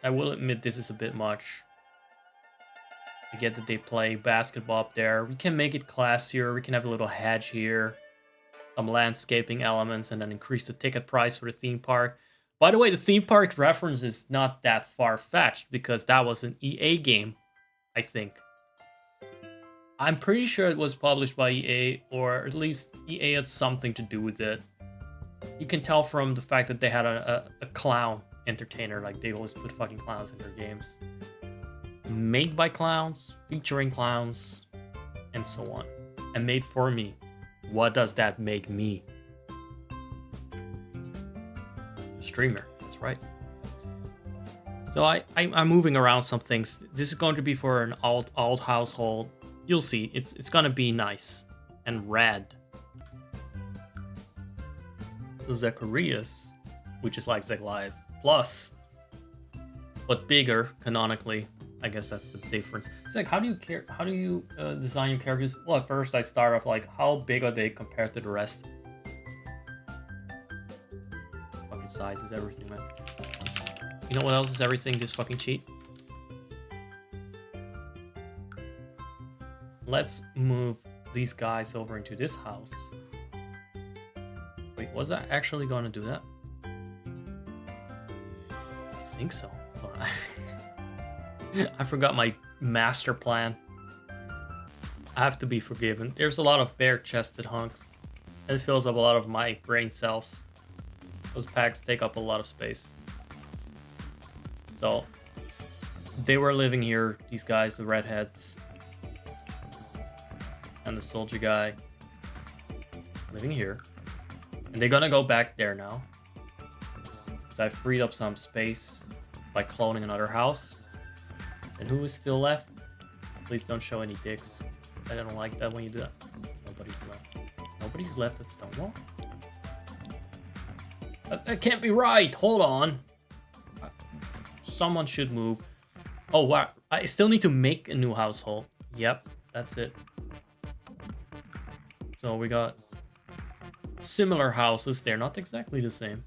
I will admit this is a bit much. I get that they play basketball up there. We can make it classier. We can have a little hedge here. Some landscaping elements and then increase the ticket price for the theme park. By the way, the theme park reference is not that far-fetched because that was an EA game, I think. I'm pretty sure it was published by EA, or at least EA has something to do with it. You can tell from the fact that they had a clown entertainer, like they always put fucking clowns in their games. Made by clowns, featuring clowns, and so on. And made for me. What does that make me? Streamer, that's right. So I'm moving around some things. This is going to be for an alt household. You'll see, it's gonna be nice and rad. So Zacharias, which is like Zagaliath plus, but bigger canonically. I guess that's the difference. It's like, how do you design your characters? Well, at first I start off like, how big are they compared to the rest? Fucking size is everything, man. You know what else is everything? This fucking cheat. Let's move these guys over into this house. Wait, was I actually going to do that? I think so. I forgot my master plan. I have to be forgiven. There's a lot of bare-chested hunks. It fills up a lot of my brain cells. Those packs take up a lot of space. So, they were living here, these guys, the redheads. And the soldier guy living here. And they're gonna go back there now. Because I freed up some space by cloning another house. And who is still left? Please don't show any dicks. I don't like that when you do that. Nobody's left. Nope. Nobody's left at Stonewall? That can't be right. Hold on. Someone should move. Oh, wow. I still need to make a new household. Yep, that's it. So we got similar houses. They're not exactly the same.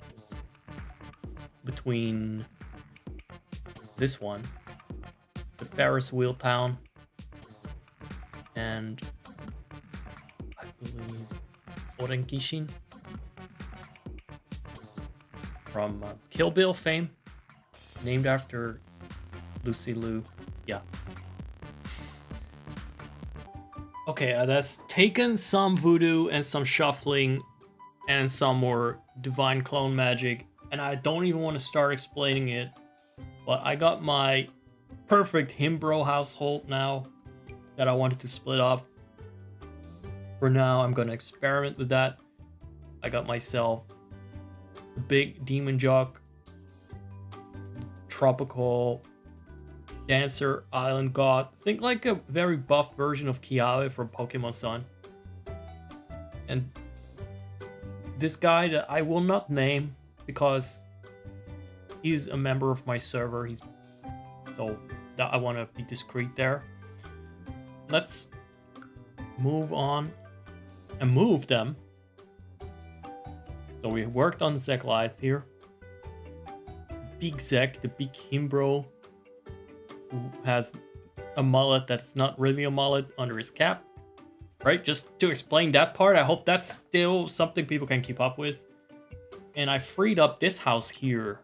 Between this one, the Ferris wheel town, and I believe Orenkishin from Kill Bill fame, named after Lucy Liu. Yeah. Okay, that's taken some voodoo and some shuffling and some more divine clone magic, and I don't even want to start explaining it, but I got my perfect Himbro household now that I wanted to split off. For now, I'm going to experiment with that. I got myself the big demon jock, tropical dancer, island god. Think like a very buff version of Kiawe from Pokemon Sun. And this guy that I will not name because he's a member of my server. So that I want to be discreet there. Let's move on and move them. So we worked on Zeklyth here. Big Zek, the big Himbro, who has a mullet that's not really a mullet under his cap. Right? Just to explain that part, I hope that's still something people can keep up with. And I freed up this house here,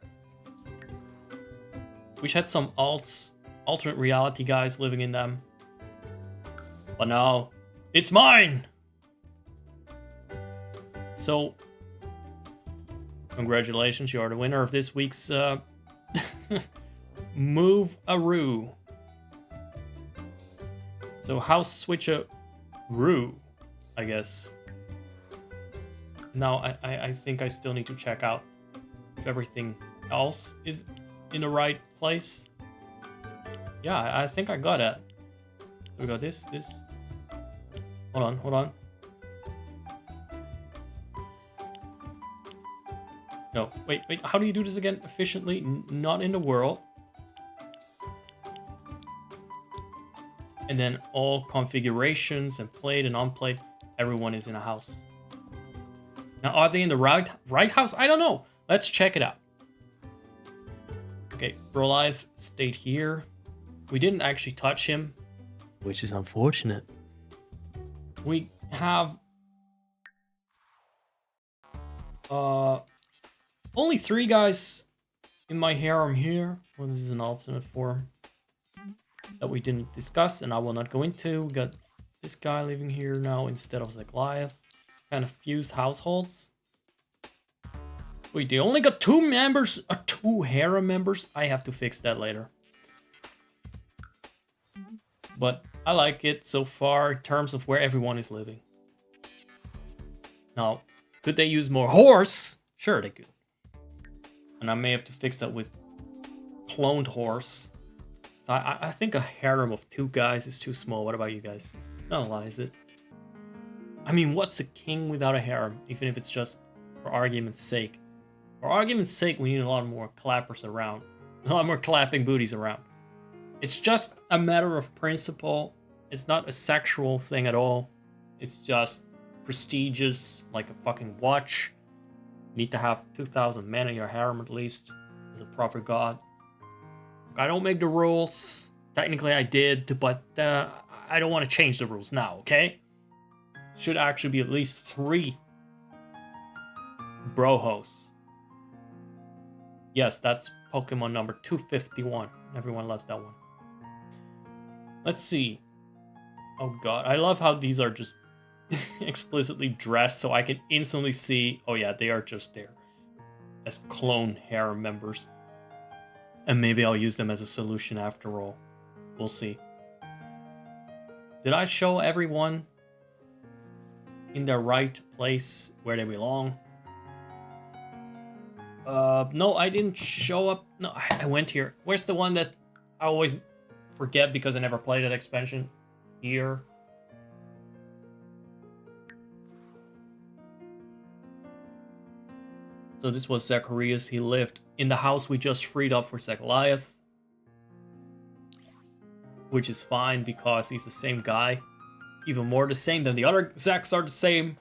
which had some alternate reality guys living in them. But now, it's mine! So, congratulations, you are the winner of this week's Move-A-Roo. So, House Switch-A-Roo, I guess. Now, I think I still need to check out if everything else is in the right place. Yeah, I think I got it. So we got this. Hold on. No, wait, how do you do this again? Efficiently, not in the world. And then all configurations and played and unplayed, everyone is in a house. Now, are they in the right house? I don't know. Let's check it out. Okay, Brolith stayed here. We didn't actually touch him, which is unfortunate. We have only 3 guys in my harem here. Well, this is an alternate form that we didn't discuss, and I will not go into. We got this guy living here now instead of Zeklyth. Kind of fused households. Wait, they only got 2 members, 2 harem members. I have to fix that later. But I like it so far in terms of where everyone is living. Now, could they use more horse? Sure, they could. And I may have to fix that with cloned horse. So I think a harem of 2 guys is too small. What about you guys? Not a lot, is it? I mean, what's a king without a harem? Even if it's just for argument's sake. For argument's sake, we need a lot more clappers around. A lot more clapping booties around. It's just a matter of principle. It's not a sexual thing at all. It's just prestigious, like a fucking watch. You need to have 2,000 men in your harem at least. As a proper god. I don't make the rules. Technically I did, but I don't want to change the rules now, okay? Should actually be at least 3 brohos. Yes, that's Pokemon number 251. Everyone loves that one. Let's see. Oh god, I love how these are just explicitly dressed so I can instantly see, oh yeah, they are just there as clone harem members. And maybe I'll use them as a solution after all. We'll see. Did I show everyone in their right place where they belong? No, I didn't show up. No, I went here. Where's the one that I always forget because I never played that expansion? Here. So this was Zacharias. He lived in the house we just freed up for Zacharias. Which is fine because he's the same guy. Even more the same than the other Zachs are the same.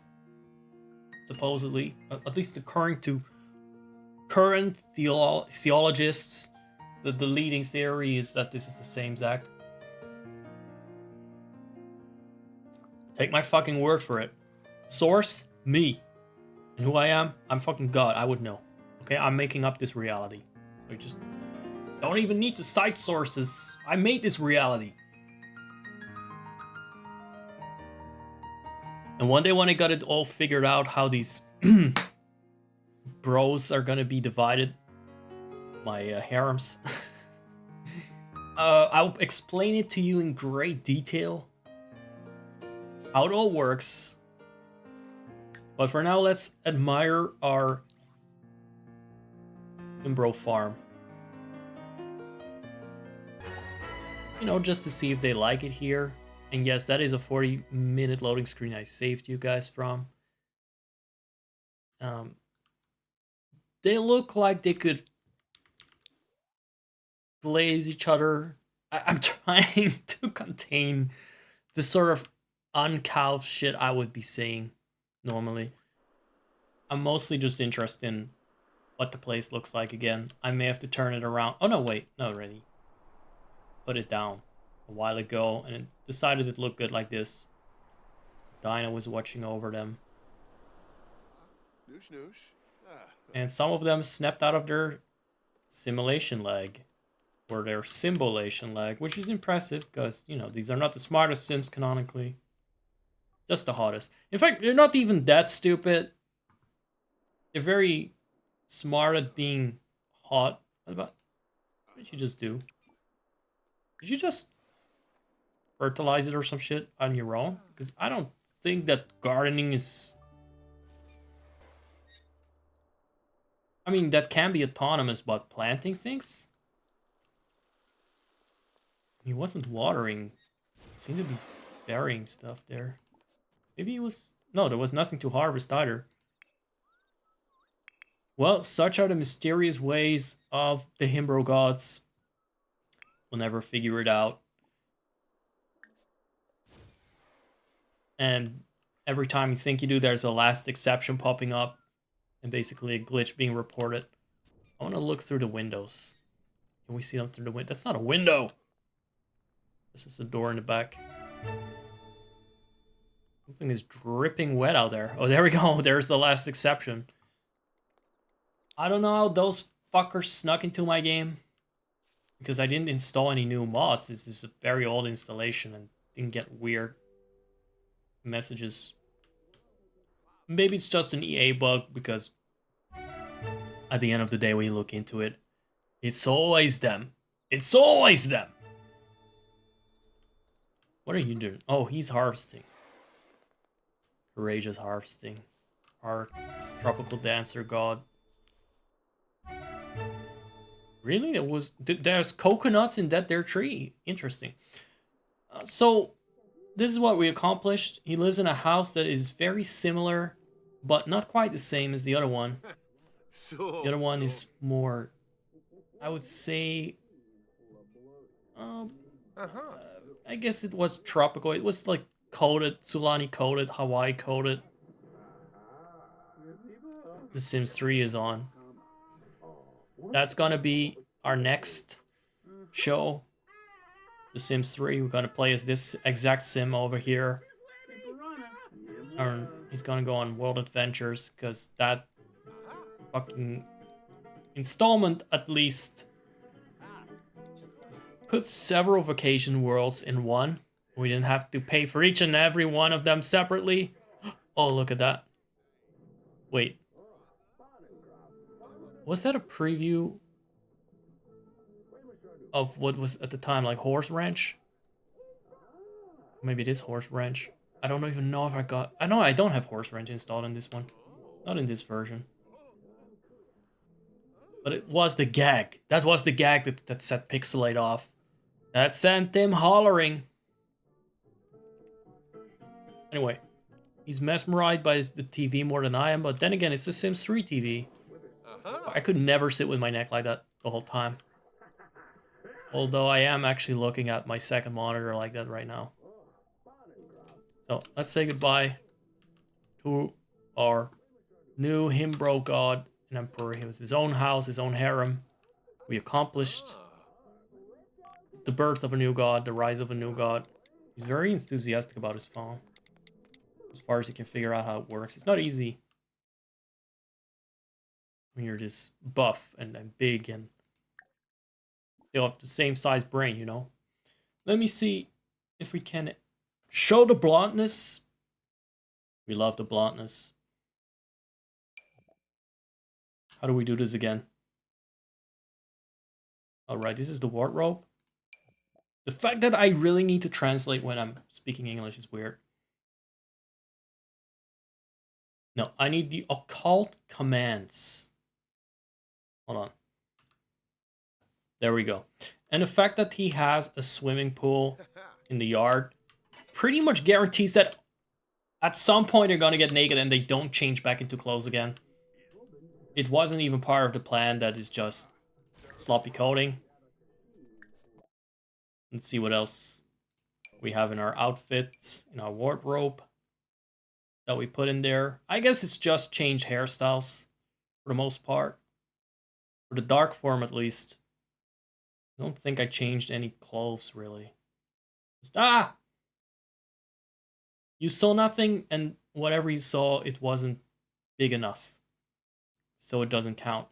Supposedly. At least according to current theologists. The leading theory is that this is the same Zach. Take my fucking word for it. Source, me. And who I am, I'm fucking God. I would know. Okay, I'm making up this reality. So you just don't even need to cite sources. I made this reality. And one day when I got it all figured out how these bros are gonna be divided, my harems, I'll explain it to you in great detail. How it all works. But for now, let's admire our Simbo farm. You know, just to see if they like it here. And yes, that is a 40-minute loading screen I saved you guys from. They look like they could glaze each other. I'm trying to contain the sort of uncouth shit I would be saying normally. I'm mostly just interested in what the place looks like again. I may have to turn it around. Oh no, wait, not already. Put it down a while ago and it decided it looked good like this. Dinah was watching over them. And some of them snapped out of their simulation lag. Or their symbolation lag, which is impressive because, you know, these are not the smartest sims canonically. Just the hottest. In fact, they're not even that stupid. They're very smart at being hot. What did you just do? Did you just fertilize it or some shit on your own? Because I don't think that gardening is... I mean, that can be autonomous, but planting things? He wasn't watering. He seemed to be burying stuff there. Maybe he was... No, there was nothing to harvest either. Well, such are the mysterious ways of the Himbro gods. We'll never figure it out. And every time you think you do, there's a last exception popping up. And basically a glitch being reported. I want to look through the windows. Can we see them through the window? That's not a window! This is a door in the back. Something is dripping wet out there. Oh, there we go. There's the last exception. I don't know how those fuckers snuck into my game. Because I didn't install any new mods. This is a very old installation and didn't get weird messages. Maybe it's just an EA bug because at the end of the day when you look into it, it's always them. It's always them. What are you doing? Oh, he's harvesting. Courageous harvesting. Our tropical dancer god. Really? It was... There's coconuts in that there tree. Interesting. So, this is what we accomplished. He lives in a house that is very similar, but not quite the same as the other one. The other one is more... I would say... I guess it was tropical. It was like coated, Sulani coated, Hawaii coated. The Sims 3 is on. That's gonna be our next show. The Sims 3. We're gonna play as this exact sim over here. He's gonna go on world adventures because that fucking installment at least put several vacation worlds in one. We didn't have to pay for each and every one of them separately. Oh, look at that. Wait. Was that a preview of what was at the time like Horse Ranch? Maybe it is Horse Ranch. I don't even know if I got... I know I don't have Horse Ranch installed in this one. Not in this version. But it was the gag. That was the gag that set Pixelate off. That sent him hollering. Anyway, he's mesmerized by the TV more than I am, but then again, it's a Sims 3 TV. I could never sit with my neck like that the whole time. Although I am actually looking at my second monitor like that right now. So let's say goodbye to our new Himbro god and emperor. He was his own house, his own harem. We accomplished the birth of a new god, the rise of a new god. He's very enthusiastic about his phone. As far as he can figure out how it works. It's not easy when you're this buff and big and they have the same size brain, you know? Let me see if we can show the bluntness. We love the bluntness. How do we do this again? Alright, this is the wardrobe. The fact that I really need to translate when I'm speaking English is weird. No, I need the occult commands. Hold on. There we go. And the fact that he has a swimming pool in the yard pretty much guarantees that at some point they're gonna get naked and they don't change back into clothes again. It wasn't even part of the plan, that is just sloppy coding. Let's see what else we have in our outfits, in our wardrobe that we put in there. I guess it's just changed hairstyles for the most part. For the dark form at least. I don't think I changed any clothes really. Just, you saw nothing, and whatever you saw, it wasn't big enough. So it doesn't count.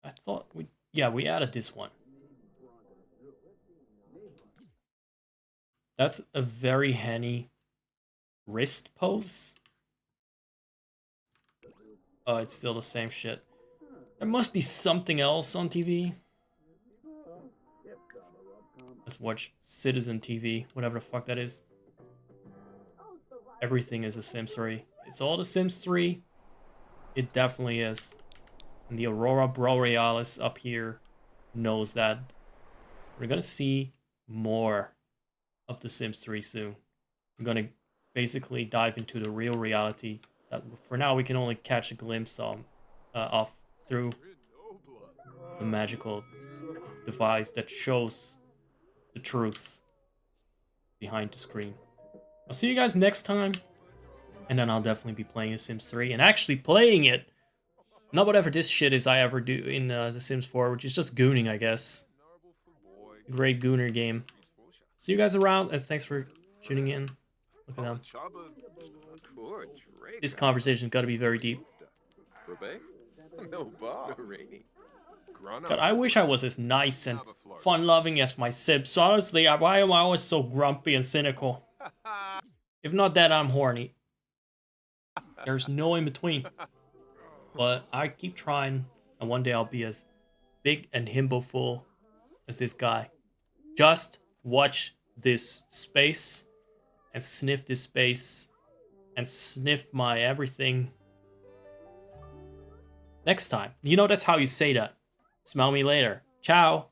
I thought we added this one. That's a very Henny wrist pose. Oh, it's still the same shit. There must be something else on TV. Let's watch Citizen TV, whatever the fuck that is. Everything is a Sims 3. It's all the Sims 3. It definitely is. And the Aurora Borealis up here knows that. We're gonna see more of the Sims 3 soon. I'm gonna basically dive into the real reality that for now we can only catch a glimpse of through the magical device that shows the truth behind the screen. I'll see you guys next time, and then I'll definitely be playing The Sims 3 and actually playing it. Not whatever this shit is I ever do in The Sims 4, which is just gooning, I guess. Great gooner game. See you guys around, and thanks for tuning in. Look at them. This conversation got to be very deep. God, I wish I was as nice and fun-loving as my Sims. So honestly, why am I always so grumpy and cynical? If not that, I'm horny. There's no in between. But I keep trying, and one day I'll be as big and himbo-full as this guy. Just watch this space and sniff this space and sniff my everything. Next time. You know that's how you say that. Smell me later. Ciao.